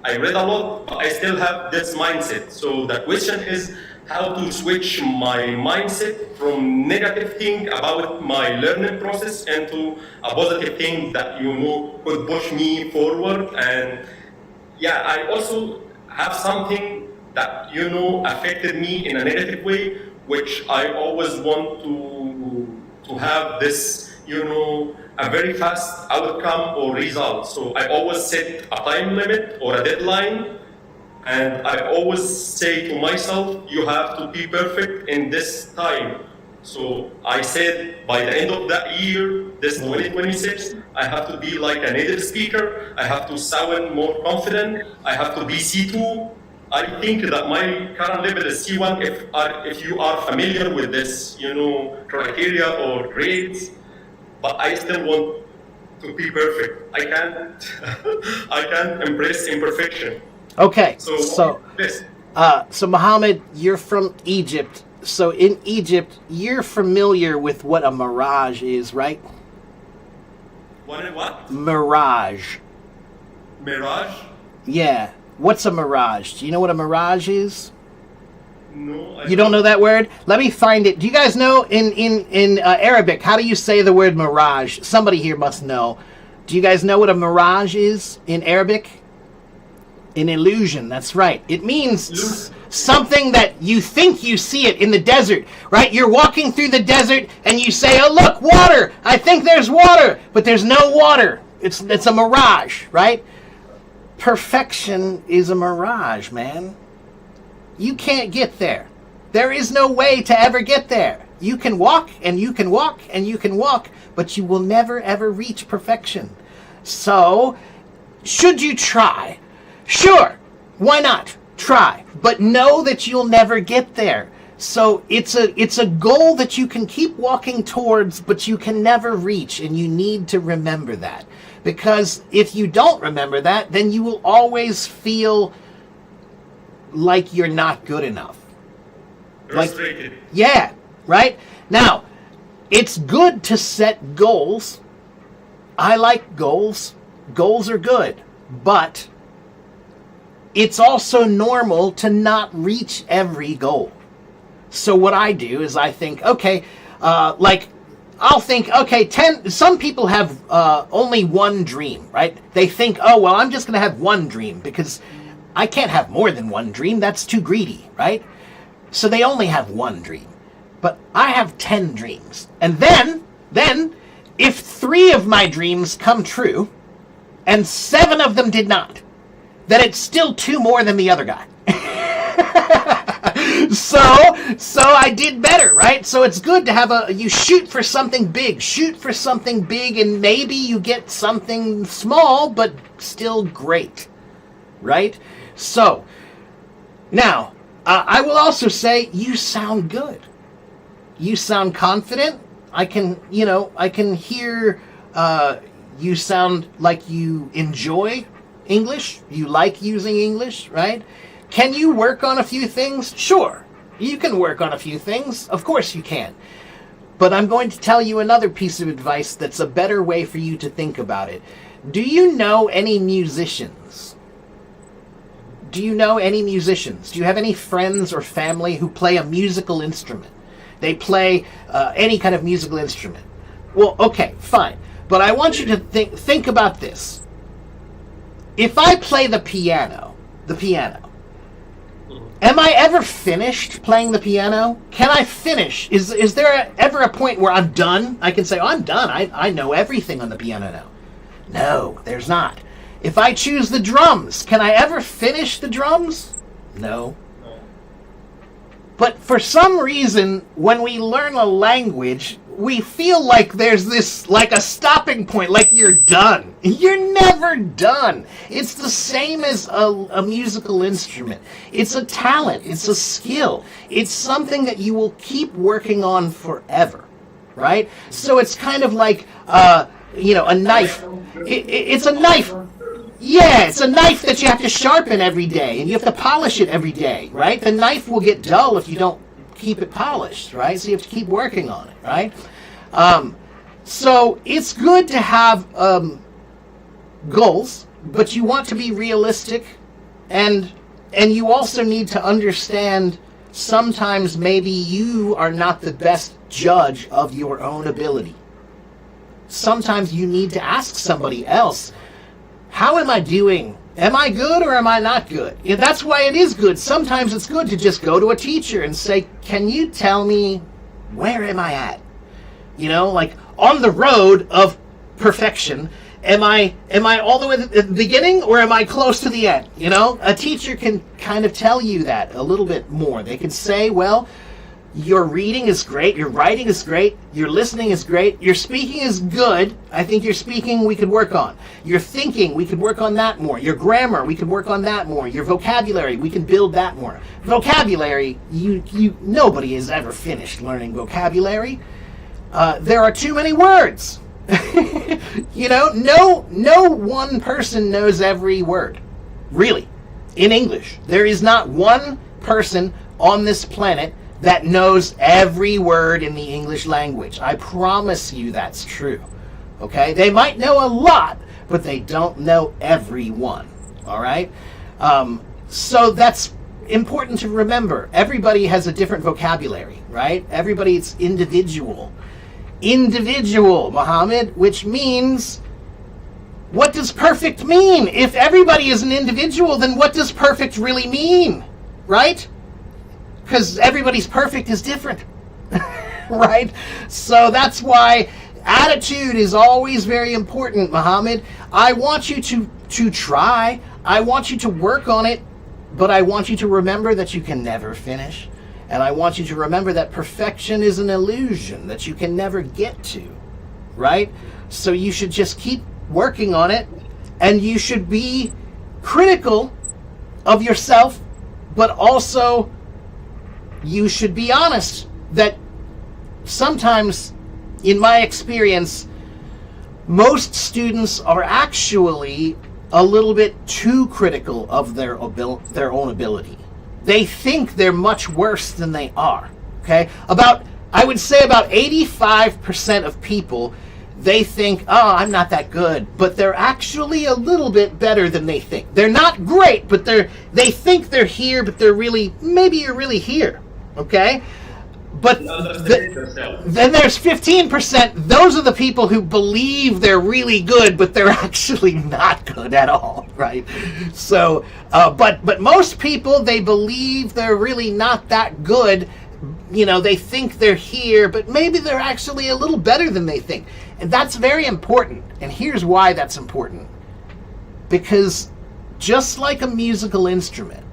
I read a lot, but I still have this mindset. So the question is how to switch my mindset from negative thing about my learning process into a positive thing that could push me forward. And yeah, I also have something that affected me in a negative way, which I always want to have this a very fast outcome or result. So I always set a time limit or a deadline, and I always say to myself, you have to be perfect in this time. So I said by the end of that year, this 2026, I have to be like a native speaker. I have to sound more confident. I have to be C2. I think that my current level is C1 if you are familiar with this, criteria or grades. But I still want to be perfect. I can't I can't embrace imperfection. Okay, Yes. so Mohammed, you're from Egypt. So in Egypt, you're familiar with what a mirage is, right? What? Mirage. Mirage? Yeah. What's a mirage? Do you know what a mirage is? No. You don't know that word? Let me find it. Do you guys know in Arabic, how do you say the word mirage? Somebody here must know. Do you guys know what a mirage is in Arabic? An illusion, that's right. It means something that you think you see it in the desert, right? You're walking through the desert and you say, oh, look, water. I think there's water, but there's no water. It's a mirage, right? Perfection is a mirage, man. You can't get there. There is no way to ever get there. You can walk and you can walk and you can walk, but you will never ever reach perfection. So, should you try? Sure, why not? Try. But know that you'll never get there. So it's a goal that you can keep walking towards, but you can never reach, and you need to remember that. Because if you don't remember that, then you will always feel like you're not good enough. Frustrated. Yeah, right? Now, it's good to set goals. I like goals. Goals are good. But it's also normal to not reach every goal. So what I do is I think, okay, I'll think, okay, some people have only one dream, right? They think, oh, well, I'm just going to have one dream because I can't have more than one dream. That's too greedy, right? So they only have one dream. But I have 10 dreams. And then, if 3 of my dreams come true and 7 of them did not, then it's still 2 more than the other guy. So I did better, right? So it's good to have you shoot for something big, and maybe you get something small, but still great, right? So, now, I will also say you sound good. You sound confident. I can hear you sound like you enjoy English. You like using English, right? Can you work on a few things? Sure. You can work on a few things. Of course you can. But I'm going to tell you another piece of advice that's a better way for you to think about it. Do you know any musicians? Do you know any musicians? Do you have any friends or family who play a musical instrument? They play any kind of musical instrument. Well, okay, fine. But I want you to think about this. If I play the piano, am I ever finished playing the piano? Can I finish? Is there ever a point where I'm done? I can say, oh, I'm done. I know everything on the piano now. No, there's not. If I choose the drums, can I ever finish the drums? No. But for some reason, when we learn a language, we feel like there's this, like a stopping point, like you're done. You're never done. It's the same as a musical instrument. It's a talent. It's a skill. It's something that you will keep working on forever, right? So it's kind of like, a knife. It's a knife. Yeah, it's a knife that you have to sharpen every day, and you have to polish it every day, right? The knife will get dull if you don't keep it polished, right? So you have to keep working on it, right? So it's good to have goals, but you want to be realistic, and you also need to understand sometimes maybe you are not the best judge of your own ability. Sometimes you need to ask somebody else, how am I doing? Am I good or am I not good? Yeah, that's why it is good. Sometimes it's good to just go to a teacher and say, can you tell me where am I at? You know, like on the road of perfection, am I all the way at the beginning or am I close to the end? You know, a teacher can kind of tell you that a little bit more. They can say, well, your reading is great, your writing is great, your listening is great, your speaking is good. I think your speaking we could work on. Your thinking, we could work on that more. Your grammar, we could work on that more. Your vocabulary, we can build that more. Vocabulary, nobody has ever finished learning vocabulary. There are too many words. You know, no one person knows every word. Really. In English, there is not one person on this planet that knows every word in the English language. I promise you that's true. Okay? They might know a lot, but they don't know every one. All right? So that's important to remember. Everybody has a different vocabulary, right? Everybody's individual. Individual, Muhammad, which means, what does perfect mean? If everybody is an individual, then what does perfect really mean? Right? Because everybody's perfect is different. Right? So that's why attitude is always very important, Muhammad. I want you to try. I want you to work on it, but I want you to remember that you can never finish. And I want you to remember that perfection is an illusion that you can never get to. Right? So you should just keep working on it, and you should be critical of yourself, but also you should be honest that sometimes, in my experience, most students are actually a little bit too critical of their own ability. They think they're much worse than they are. Okay? I would say about 85% of people, they think, oh, I'm not that good, but they're actually a little bit better than they think. They're not great, but they think they're here, but maybe you're really here. Okay? But then there's 15%. Those are the people who believe they're really good, but they're actually not good at all, right? So, but most people, they believe they're really not that good. You know, they think they're here, but maybe they're actually a little better than they think. And that's very important. And here's why that's important. Because just like a musical instrument,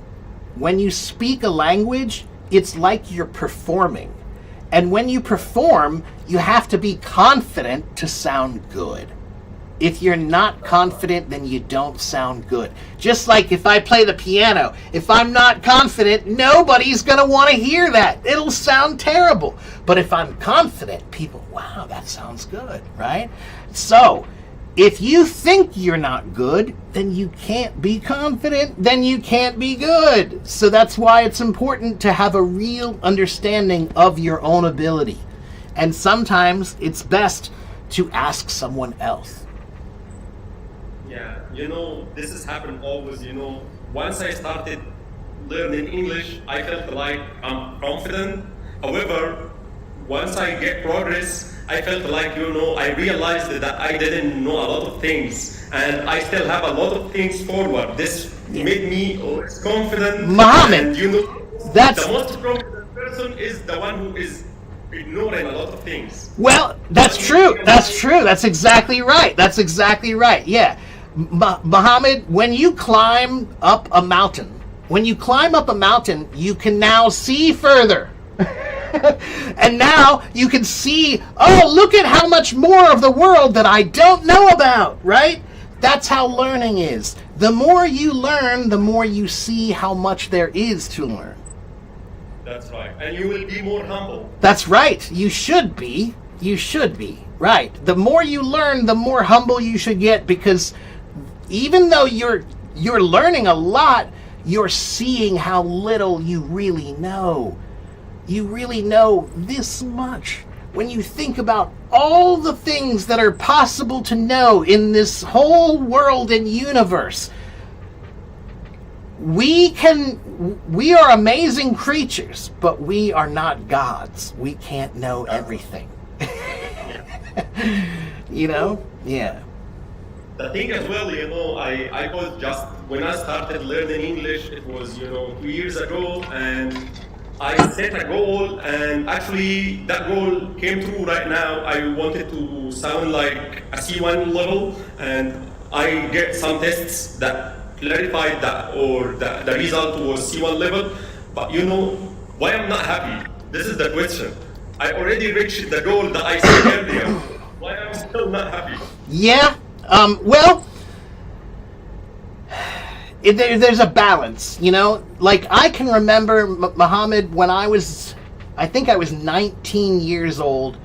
when you speak a language, it's like you're performing. And when you perform, you have to be confident to sound good. If you're not confident, then you don't sound good. Just like if I play the piano, if I'm not confident, nobody's going to want to hear that. It'll sound terrible. But if I'm confident, people, wow, that sounds good, right? So, if you think you're not good, then you can't be confident, then you can't be good. So that's why it's important to have a real understanding of your own ability. And sometimes it's best to ask someone else. Yeah, this has happened always, once I started learning English, I felt like I'm confident. However, once I get progress, I felt like, I realized that I didn't know a lot of things, and I still have a lot of things forward. This made me less confident. Muhammad, and, that's the most confident person is the one who is ignoring a lot of things. Well, that's true. That's true. That's exactly right. That's exactly right. Yeah. Muhammad, when you climb up a mountain, you can now see further. And now you can see, oh, look at how much more of the world that I don't know about, right? That's how learning is. The more you learn, the more you see how much there is to learn. That's right. And you will be more humble. That's right. You should be. You should be. Right. The more you learn, the more humble you should get, because even though you're learning a lot, you're seeing how little you really know. you really know this much. When you think about all the things that are possible to know in this whole world and universe, we are amazing creatures, but we are not gods. We can't know everything. You know? Yeah. The thing as well, I was just, when I started learning English, it was, 2 years ago, and I set a goal, and actually that goal came true right now. I wanted to sound like a C1 level, and I get some tests that clarified that, or the result was C1 level. But why I'm not happy? This is the question. I already reached the goal that I said earlier. Why I'm still not happy? Yeah. Well, there's a balance, Like, I can remember, Muhammad, when I think I was 19 years old,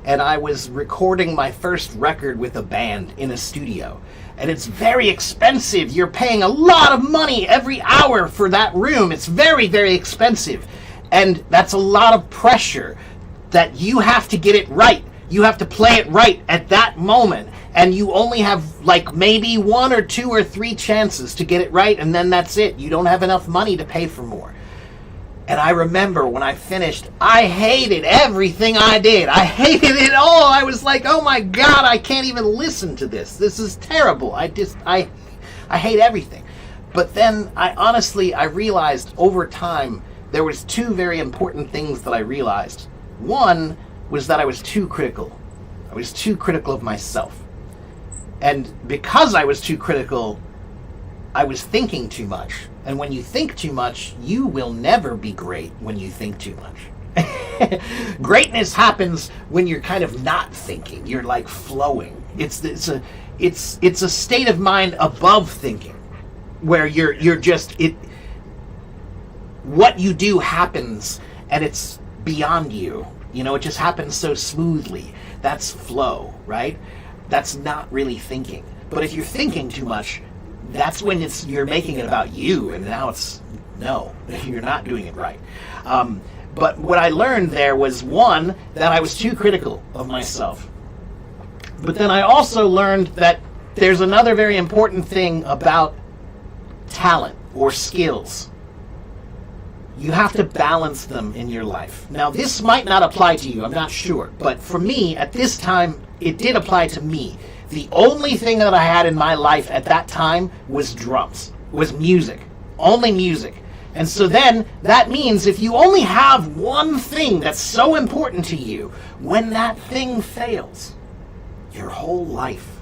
and I was recording my first record with a band in a studio. And it's very expensive. You're paying a lot of money every hour for that room. It's very, very expensive. And that's a lot of pressure that you have to get it right. You have to play it right at that moment. And you only have like maybe 1 or 2 or 3 chances to get it right, and then that's it. You don't have enough money to pay for more. And I remember when I finished, I hated everything I did. I hated it all. I was like, oh my God, I can't even listen to this. This is terrible. I hate everything. But then I realized over time, there was 2 very important things that I realized. One was that I was too critical. I was too critical of myself. And because I was too critical, I was thinking too much. And when you think too much, you will never be great when you think too much. Greatness happens when you're kind of not thinking. You're like flowing. It's a state of mind above thinking, where you're just what you do happens and it's beyond you. It just happens so smoothly. That's flow, right? That's not really thinking. But if you're thinking too much, that's when you're making it about you, and now no, you're not doing it right. But what I learned there was, one, that I was too critical of myself. But then I also learned that there's another very important thing about talent or skills. You have to balance them in your life. Now, this might not apply to you, I'm not sure. But for me, at this time, it did apply to me. The only thing that I had in my life at that time was drums, was music, only music. And so then that means if you only have one thing that's so important to you, when that thing fails, your whole life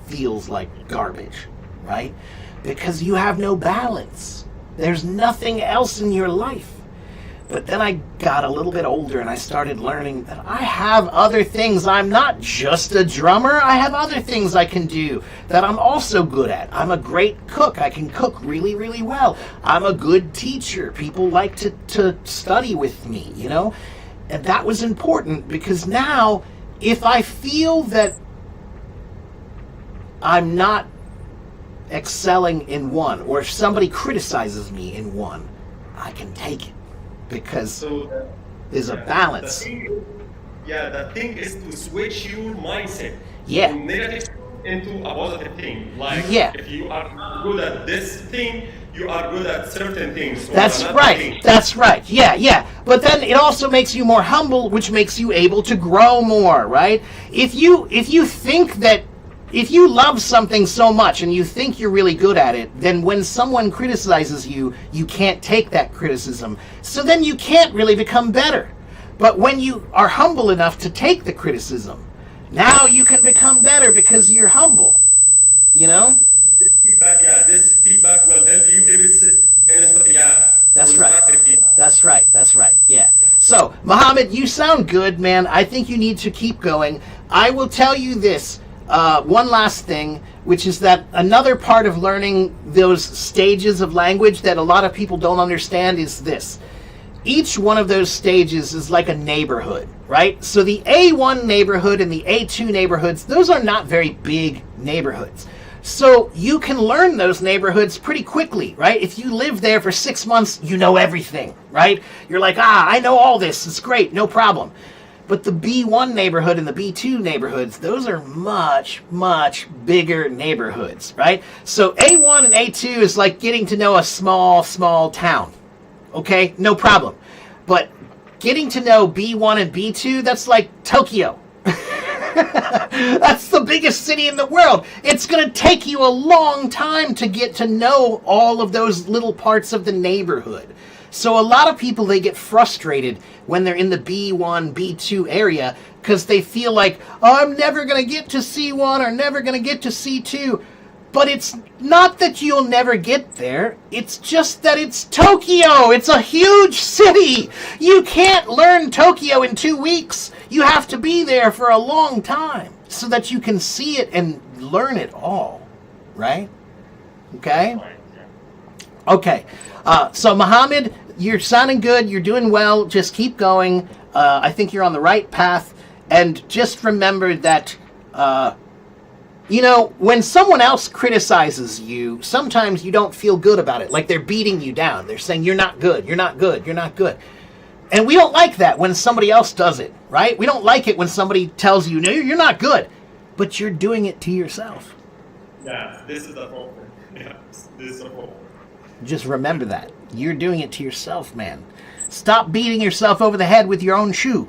feels like garbage, right? Because you have no balance. There's nothing else in your life. But then I got a little bit older and I started learning that I have other things. I'm not just a drummer. I have other things I can do that I'm also good at. I'm a great cook. I can cook really, really well. I'm a good teacher. People like to study with me, And that was important because now if I feel that I'm not excelling in one, or if somebody criticizes me in one, I can take it. Because there's a balance. The thing is to switch your mindset from negative into a positive thing. Like, if you are not good at this thing, you are good at certain things. That's right. That's right. Yeah. But then it also makes you more humble, which makes you able to grow more, right? If you think that, if you love something so much and you think you're really good at it, then when someone criticizes you, you can't take that criticism. So then you can't really become better. But when you are humble enough to take the criticism, now you can become better because you're humble. This feedback will help you if it's That's right. That's right. Yeah. So, Muhammad, you sound good, man. I think you need to keep going. I will tell you this. One last thing, which is that another part of learning those stages of language that a lot of people don't understand is this. Each one of those stages is like a neighborhood, right? So the A1 neighborhood and the A2 neighborhoods, those are not very big neighborhoods. So you can learn those neighborhoods pretty quickly, right? If you live there for 6 months, you know everything, right? You're like, I know all this. It's great, no problem. But the B1 neighborhood and the B2 neighborhoods, those are much, much bigger neighborhoods, right? So A1 and A2 is like getting to know a small, small town, okay? No problem. But getting to know B1 and B2, that's like Tokyo. That's the biggest city in the world. It's going to take you a long time to get to know all of those little parts of the neighborhood. So a lot of people, they get frustrated when they're in the B1, B2 area because they feel like, I'm never going to get to C1 or never going to get to C2. But it's not that you'll never get there. It's just that it's Tokyo. It's a huge city. You can't learn Tokyo in 2 weeks. You have to be there for a long time so that you can see it and learn it all. Right? Okay? Okay. So, Mohammed, you're sounding good. You're doing well. Just keep going. I think you're on the right path. And just remember that... when someone else criticizes you, sometimes you don't feel good about it. Like they're beating you down. They're saying, you're not good, you're not good, you're not good. And we don't like that when somebody else does it, right? We don't like it when somebody tells you, no, you're not good. But you're doing it to yourself. Yeah, this is the problem. Yeah, this is the problem. Just remember that. You're doing it to yourself, man. Stop beating yourself over the head with your own shoe.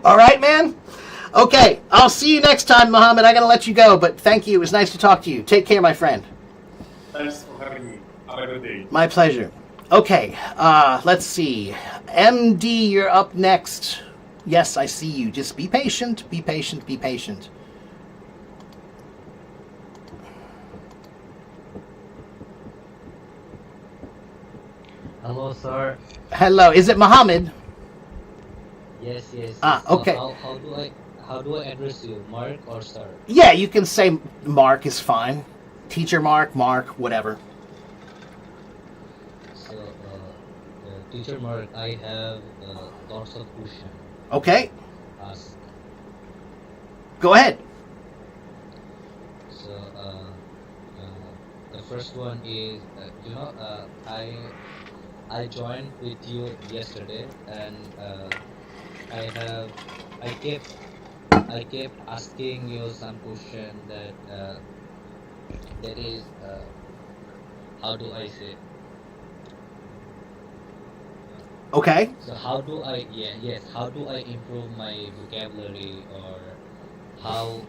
All right, man? Okay, I'll see you next time, Mohammed. I got to let you go, but thank you. It was nice to talk to you. Take care, my friend. Thanks for having me. Have a good day. My pleasure. Okay, let's see. MD, you're up next. Yes, I see you. Just be patient, be patient, be patient. Hello, sir. Hello, is it Mohammed? Yes, yes. Okay. How do I address you, Mark or sir? Yeah, you can say Mark is fine. Teacher Mark, whatever. So, teacher Mark, I have lots of questions. Okay, Ask. go ahead. So, the first one is, I joined with you yesterday, and I kept asking you some question that is, how do I say? Okay. So how do I how do I improve my vocabulary, or how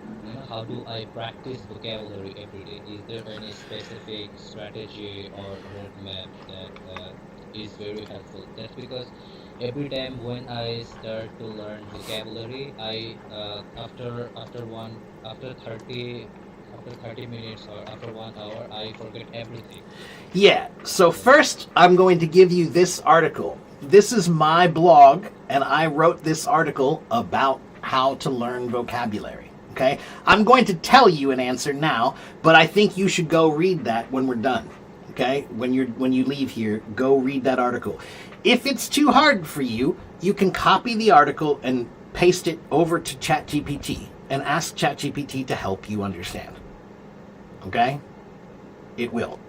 do I practice vocabulary every day? Is there any specific strategy or roadmap that is very helpful? That's because every time when I start to learn vocabulary, I after 30 minutes or after 1 hour, I forget everything. Yeah, so first I'm going to give you this article. This is my blog, and I wrote this article about how to learn vocabulary. Okay? I'm going to tell you an answer now, but I think you should go read that when we're done. Okay? When you leave here, go read that article. If it's too hard for you, you can copy the article and paste it over to ChatGPT and ask ChatGPT to help you understand. Okay? It will.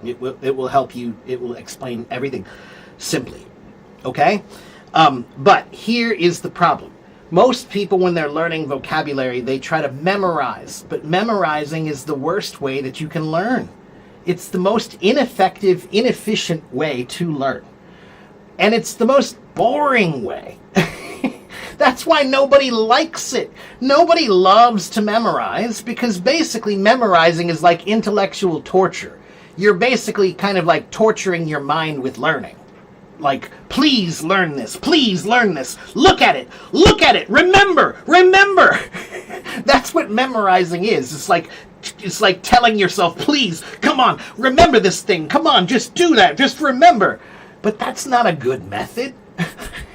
It will help you. It will explain everything simply. Okay? But here is the problem. Most people, when they're learning vocabulary, they try to memorize. But memorizing is the worst way that you can learn. It's the most ineffective, inefficient way to learn. And it's the most boring way. That's why nobody likes it. Nobody loves to memorize, because basically memorizing is like intellectual torture. You're basically kind of like torturing your mind with learning. Like, please learn this. Please learn this. Look at it. Look at it. Remember. Remember. That's what memorizing is. It's like telling yourself, please, come on, remember this thing. Come on, just do that. Just remember. But that's not a good method.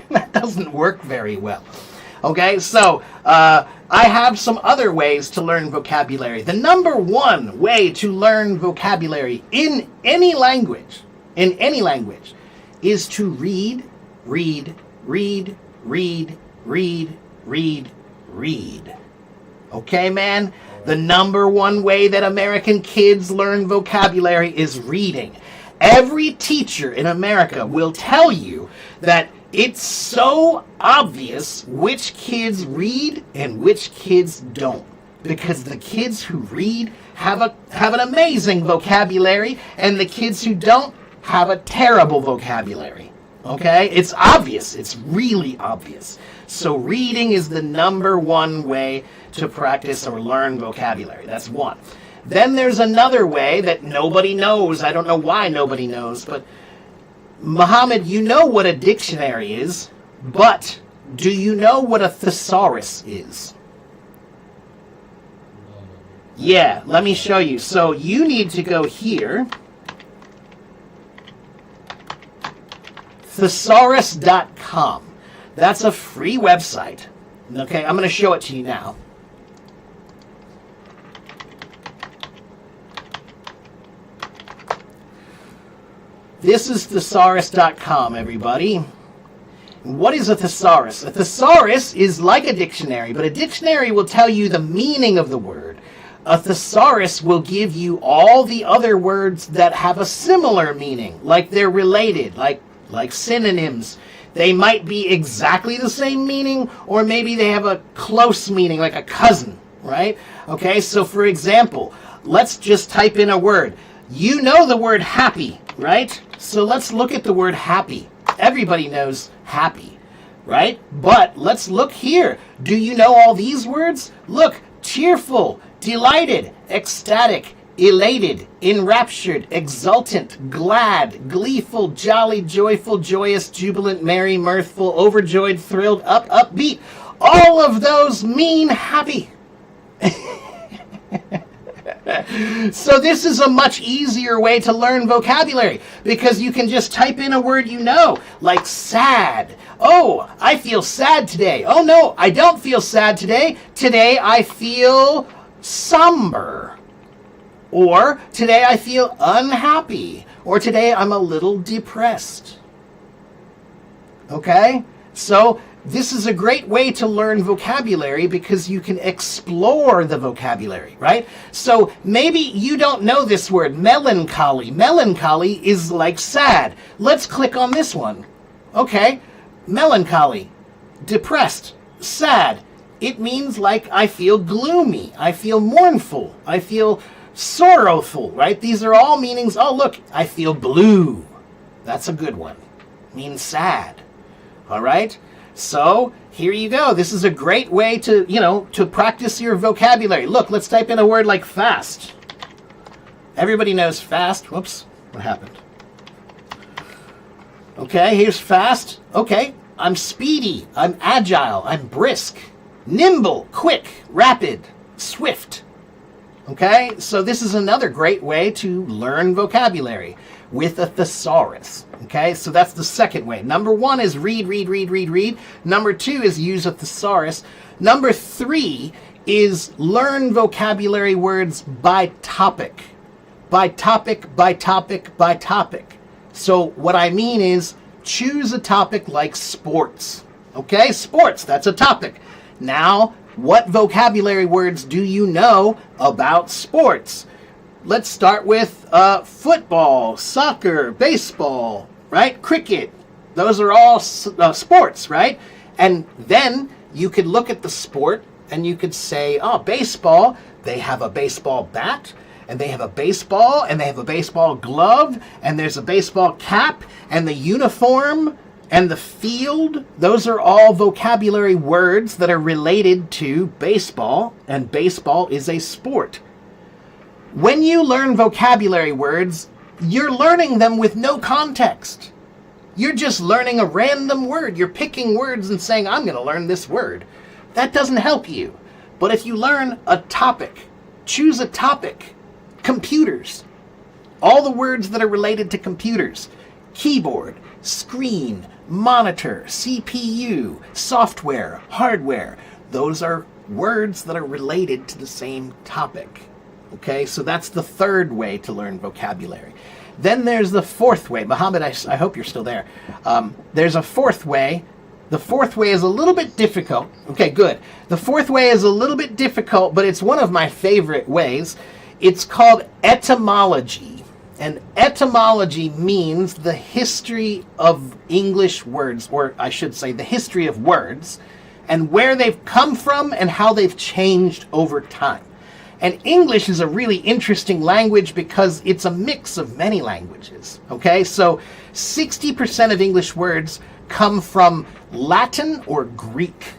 That doesn't work very well. Okay, so I have some other ways to learn vocabulary. The number one way to learn vocabulary in any language, is to read, read, read, read, read, read, read. Okay, man? The number one way that American kids learn vocabulary is reading. Every teacher in America will tell you that it's so obvious which kids read and which kids don't. Because the kids who read have an amazing vocabulary, and the kids who don't have a terrible vocabulary. Okay? It's obvious. It's really obvious. So reading is the number one way to practice or learn vocabulary. That's one. Then there's another way that nobody knows. I don't know why nobody knows, but Muhammad, you know what a dictionary is, but do you know what a thesaurus is? Yeah, let me show you. So you need to go here. Thesaurus.com. That's a free website. Okay, I'm going to show it to you now. This is thesaurus.com, everybody. What is a thesaurus? A thesaurus is like a dictionary, but a dictionary will tell you the meaning of the word. A thesaurus will give you all the other words that have a similar meaning, like they're related, like synonyms. They might be exactly the same meaning, or maybe they have a close meaning, like a cousin, right? Okay, so for example, let's just type in a word. You know the word happy, right? So let's look at the word happy. Everybody knows happy, right? But let's look here. Do you know all these words? Look, cheerful, delighted, ecstatic, elated, enraptured, exultant, glad, gleeful, jolly, joyful, joyous, jubilant, merry, mirthful, overjoyed, thrilled, upbeat. All of those mean happy. So this is a much easier way to learn vocabulary because you can just type in a word you know, like sad. Oh, I feel sad today. Oh no, I don't feel sad today. Today I feel somber. Or today I feel unhappy. Or today I'm a little depressed. Okay? So this is a great way to learn vocabulary because you can explore the vocabulary, right? So maybe you don't know this word, melancholy. Melancholy is like sad. Let's click on this one. Okay, melancholy, depressed, sad. It means like I feel gloomy, I feel mournful, I feel sorrowful, right? These are all meanings. Oh, look, I feel blue. That's a good one. Means sad. All right? So here you go. This is a great way to, to practice your vocabulary. Look, let's type in a word like fast. Everybody knows fast. Whoops, what happened? Okay, here's fast. Okay, I'm speedy, I'm agile, I'm brisk, nimble, quick, rapid, swift. Okay, so this is another great way to learn vocabulary with a thesaurus. Okay, so that's the second way. Number one is read. Number two is use a thesaurus. Number three is learn vocabulary words by topic. By topic. So what I mean is choose a topic like sports. Okay, sports, that's a topic. Now, what vocabulary words do you know about sports? Let's start with football, soccer, baseball, right? Cricket. Those are all sports, right? And then you could look at the sport and you could say, oh, baseball, they have a baseball bat, and they have a baseball, and they have a baseball glove, and there's a baseball cap, and the uniform, and the field. Those are all vocabulary words that are related to baseball, and baseball is a sport. When you learn vocabulary words, you're learning them with no context. You're just learning a random word. You're picking words and saying, I'm going to learn this word. That doesn't help you. But if you learn a topic, choose a topic. Computers. All the words that are related to computers. Keyboard, screen, monitor, CPU, software, hardware. Those are words that are related to the same topic. Okay, so that's the third way to learn vocabulary. Then there's the fourth way. Muhammad, I hope you're still there. There's a fourth way The fourth way is a little bit difficult. Okay, good. The fourth way is a little bit difficult, but it's one of my favorite ways. It's called etymology. And etymology means the history of English words, or I should say the history of words, and where they've come from and how they've changed over time. And English is a really interesting language because it's a mix of many languages. Okay, so 60% of English words come from Latin or Greek.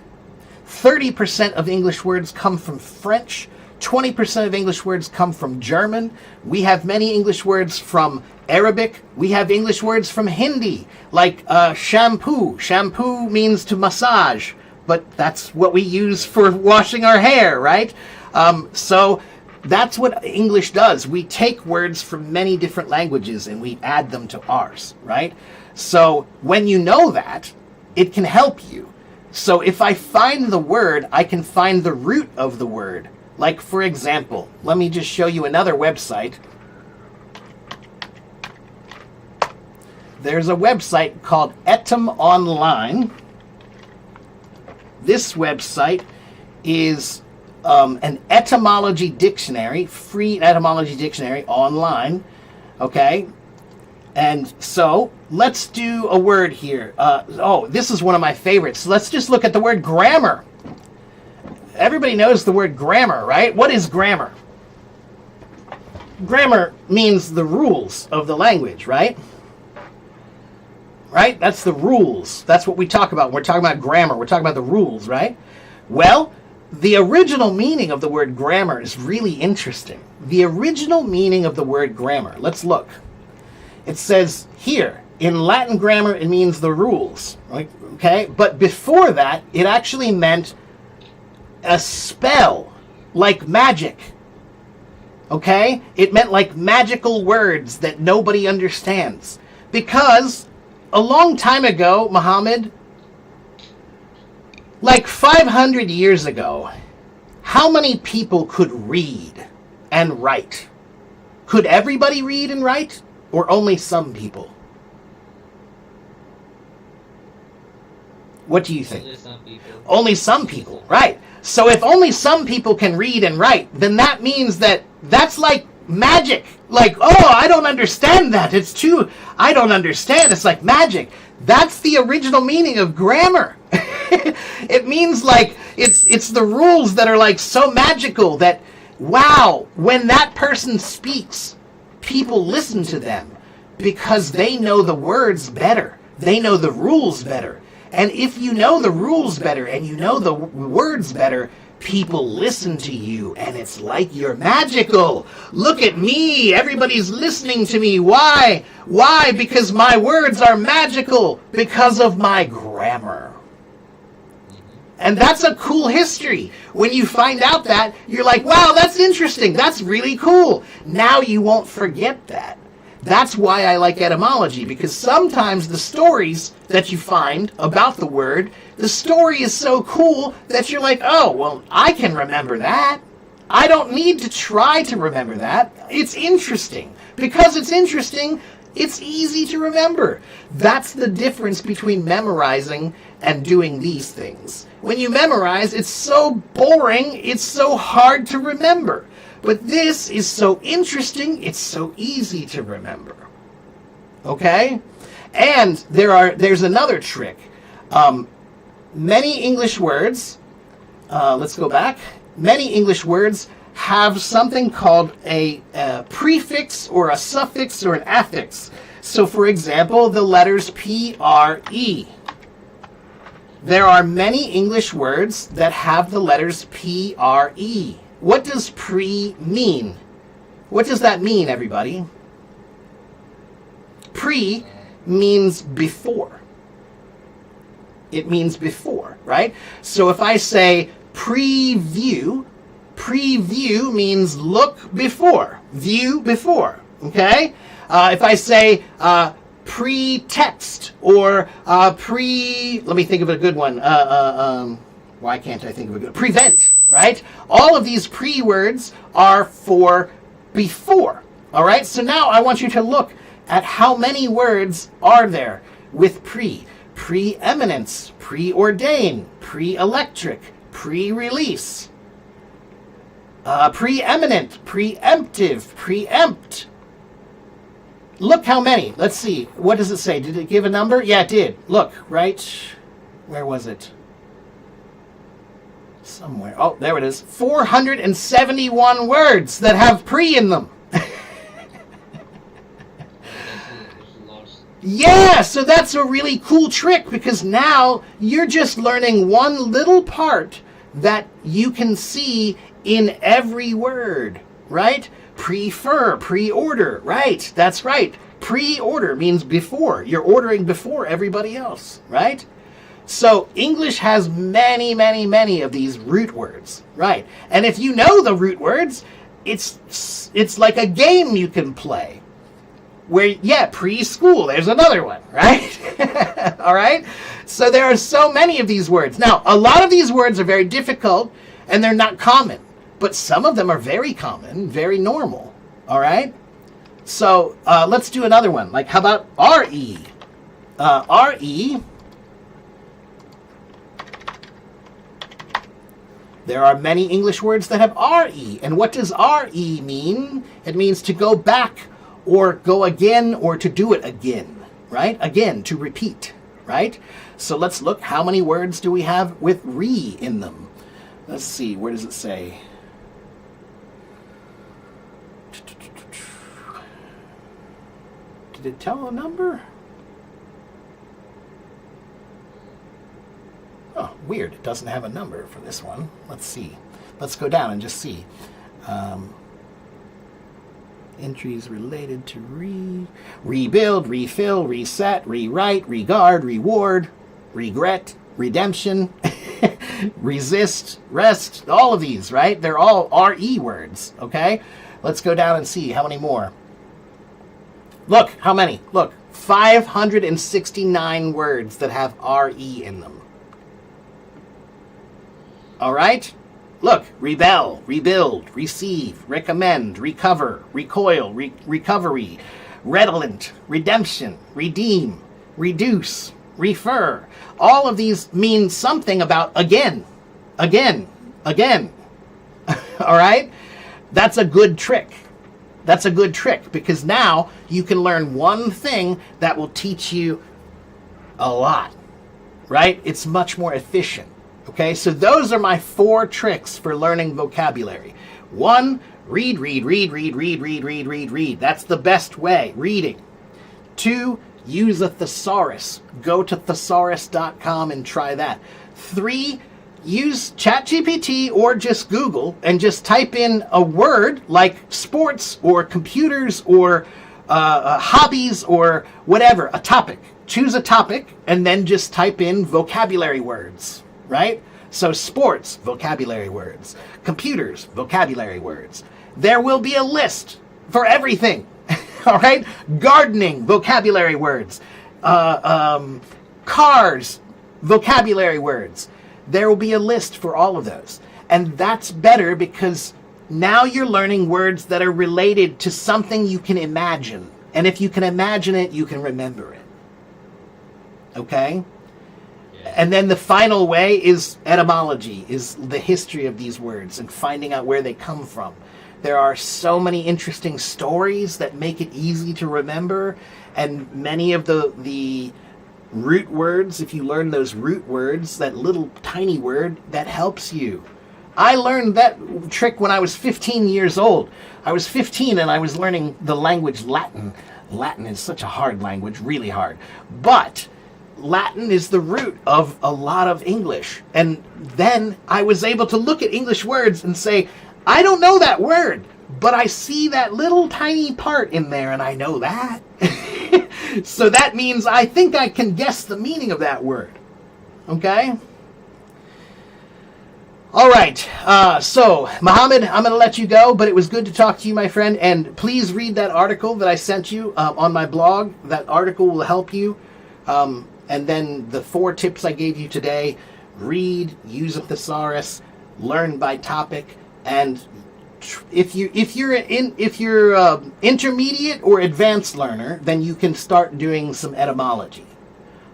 30% of English words come from French. 20% of English words come from German. We have many English words from Arabic. We have English words from Hindi, like shampoo. Shampoo means to massage, but that's what we use for washing our hair, right? So that's what English does. We take words from many different languages and we add them to ours, right? So when you know that, it can help you. So if I find the word, I can find the root of the word. Like, for example, let me just show you another website. There's a website called Etym Online. This website is an etymology dictionary, free etymology dictionary online. Okay? And so let's do a word here. This is one of my favorites. Let's just look at the word grammar. Everybody knows the word grammar, right? What is grammar? Grammar means the rules of the language, right? Right? That's the rules. That's what we talk about. We're talking about grammar. We're talking about the rules, right? Well, the original meaning of the word grammar is really interesting. The original meaning of the word grammar. Let's look. It says here, in Latin grammar, it means the rules. Okay? But before that, it actually meant a spell, like magic. Okay? It meant like magical words that nobody understands. Because a long time ago, Muhammad, like 500 years ago, how many people could read and write? Could everybody read and write? Or only some people? What do you think? Only some people. Only some people, right. So if only some people can read and write, then that means that that's like magic. Like, oh, I don't understand that. I don't understand. It's like magic. That's the original meaning of grammar. It means like, it's the rules that are like so magical that, wow, when that person speaks, people listen to them because they know the words better. They know the rules better. And if you know the rules better and you know the words better, people listen to you and it's like you're magical. Look at me. Everybody's listening to me. Why? Why? Because my words are magical because of my grammar. And that's a cool history. When you find out that, you're like, wow, that's interesting. That's really cool. Now you won't forget that. That's why I like etymology, because sometimes the stories that you find about the word, the story is so cool that you're like, oh, well, I can remember that. I don't need to try to remember that. It's interesting. Because it's interesting, it's easy to remember. That's the difference between memorizing and doing these things. When you memorize, it's so boring, it's so hard to remember. But this is so interesting, it's so easy to remember. Okay? And there's another trick. Many English words, let's go back. Many English words have something called a prefix or a suffix or an affix. So for example, the letters P-R-E. There are many English words that have the letters P-R-E. What does pre mean? What does that mean, everybody? Pre means before. It means before, right? So if I say preview, preview means look before, view before, okay? If I say pretext or let me think of a good one. Why can't I think of a good? Prevent, right? All of these pre-words are for before, all right? So now I want you to look at how many words are there with pre. Preeminence, preordain, pre-electric, pre-release, preeminent, preemptive, preempt. Look how many. Let's see. What does it say? Did it give a number? Yeah, it did. Look, right? Where was it? Somewhere. Oh, there it is. 471 words that have pre in them. Yeah, so that's a really cool trick because now you're just learning one little part that you can see in every word, right? Prefer, pre-order, right? That's right. Pre-order means before. You're ordering before everybody else, right? So English has many, many, many of these root words, right? And if you know the root words, it's like a game you can play. Where, yeah, preschool, there's another one, right? All right? So there are so many of these words. Now, a lot of these words are very difficult, and they're not common. But some of them are very common, very normal, all right? So let's do another one. Like, how about R-E? R-E, there are many English words that have R-E. And what does R-E mean? It means to go back or go again, or to do it again, right? Again, to repeat, right? So let's look, how many words do we have with re in them? Let's see, where does it say? Did it tell a number? Oh, weird, it doesn't have a number for this one. Let's see. Let's go down and just see. Entries related to rebuild, refill, reset, rewrite, regard, reward, regret, redemption, resist, rest, all of these, right? They're all RE words, okay? Let's go down and see how many more. Look, how many? Look, 569 words that have RE in them. All right? Look, rebel, rebuild, receive, recommend, recover, recoil, recovery, redolent, redemption, redeem, reduce, refer. All of these mean something about again, again, again. All right? That's a good trick. That's a good trick because now you can learn one thing that will teach you a lot, right? It's much more efficient. Okay, so those are my 4 tricks for learning vocabulary. 1, read. That's the best way, reading. 2, use a thesaurus. Go to thesaurus.com and try that. 3, use ChatGPT or just Google and just type in a word like sports or computers or hobbies or whatever, a topic. Choose a topic and then just type in vocabulary words. Right? So sports, vocabulary words. Computers, vocabulary words. There will be a list for everything. All right? Gardening, vocabulary words. Cars, vocabulary words. There will be a list for all of those. And that's better because now you're learning words that are related to something you can imagine. And if you can imagine it, you can remember it. Okay? And then the final way is etymology, is the history of these words and finding out where they come from. There are so many interesting stories that make it easy to remember, and many of the root words, if you learn those root words, that little tiny word, that helps you. I learned that trick when I was 15 years old. I was 15 and I was learning the language Latin. Latin is such a hard language, really hard. But Latin is the root of a lot of English. And then I was able to look at English words and say, I don't know that word, but I see that little tiny part in there and I know that. So that means I think I can guess the meaning of that word. Okay? All right. So, Mohammed, I'm going to let you go, but it was good to talk to you, my friend. And please read that article that I sent you on my blog. That article will help you. And then the 4 tips I gave you today: read, use a thesaurus, learn by topic, and if you're intermediate or advanced learner, then you can start doing some etymology.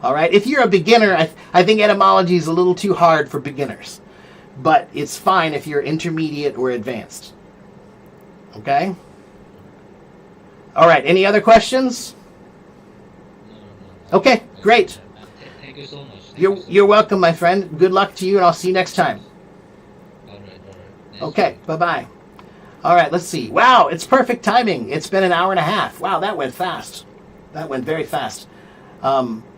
All right. If you're a beginner, I think etymology is a little too hard for beginners, but it's fine if you're intermediate or advanced. Okay. All right. Any other questions? No. Okay. Great. Thank you so much. Thank you so You're much. welcome, my friend. Good luck to you, and I'll see you next time. All right. Nice Okay. Bye bye. All right. Let's see. Wow. It's perfect timing. It's been an hour and a half. Wow. That went fast. That went very fast.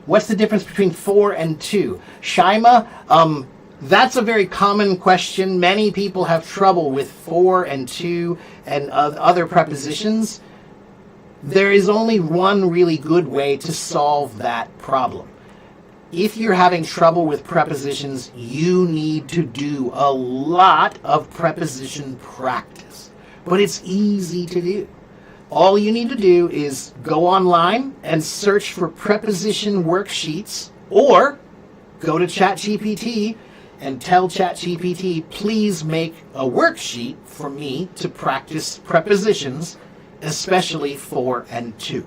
What's the difference between 4 and 2? Shaima, that's a very common question. Many people have trouble with 4 and 2 and other prepositions. There is only one really good way to solve that problem. If you're having trouble with prepositions, you need to do a lot of preposition practice. But it's easy to do. All you need to do is go online and search for preposition worksheets, or go to ChatGPT and tell ChatGPT, please make a worksheet for me to practice prepositions, especially 4 and 2.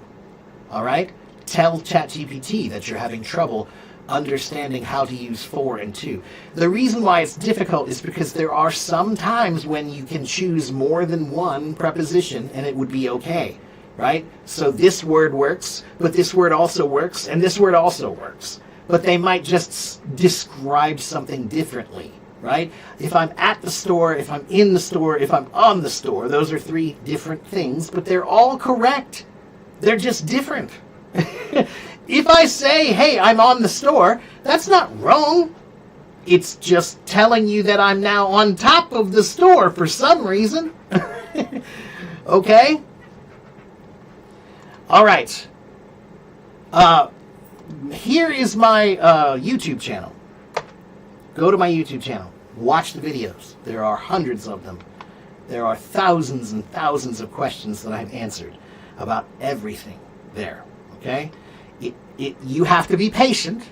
All right? Tell ChatGPT that you're having trouble understanding how to use 4 and 2. The reason why it's difficult is because there are some times when you can choose more than one preposition and it would be okay, right? So this word works, but this word also works, and this word also works. But they might just describe something differently, right? If I'm at the store, if I'm in the store, if I'm on the store, those are 3 different things, but they're all correct. They're just different. If I say, hey, I'm on the store, that's not wrong. It's just telling you that I'm now on top of the store for some reason. Okay? All right. Here is my YouTube channel. Go to my YouTube channel. Watch the videos. There are hundreds of them. There are thousands and thousands of questions that I've answered about everything there. Okay? You have to be patient.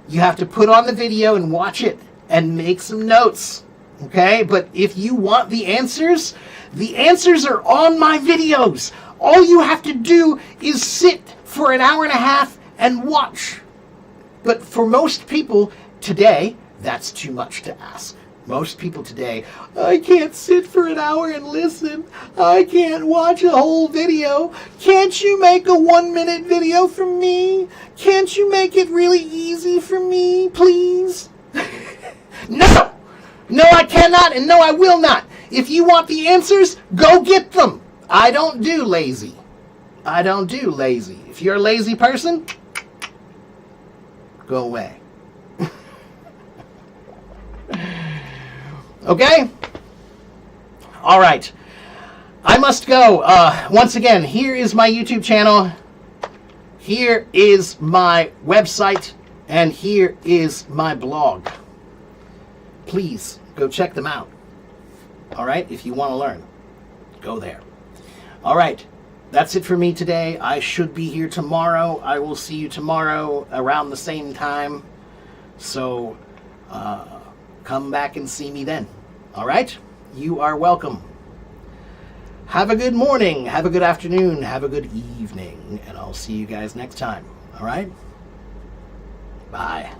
You have to put on the video and watch it and make some notes. Okay? But if you want the answers are on my videos. All you have to do is sit for an hour and a half and watch. But for most people today, that's too much to ask. Most people today, I can't sit for an hour and listen. I can't watch a whole video. Can't you make a 1-minute video for me? Can't you make it really easy for me, please? No! No, I cannot, and no, I will not. If you want the answers, go get them. I don't do lazy. I don't do lazy. If you're a lazy person, go away. Okay? All right. I must go. Once again, here is my YouTube channel. Here is my website. And here is my blog. Please go check them out. All right? If you want to learn, go there. All right. That's it for me today. I should be here tomorrow. I will see you tomorrow around the same time. So, come back and see me then. All right? You are welcome. Have a good morning. Have a good afternoon. Have a good evening. And I'll see you guys next time. All right? Bye.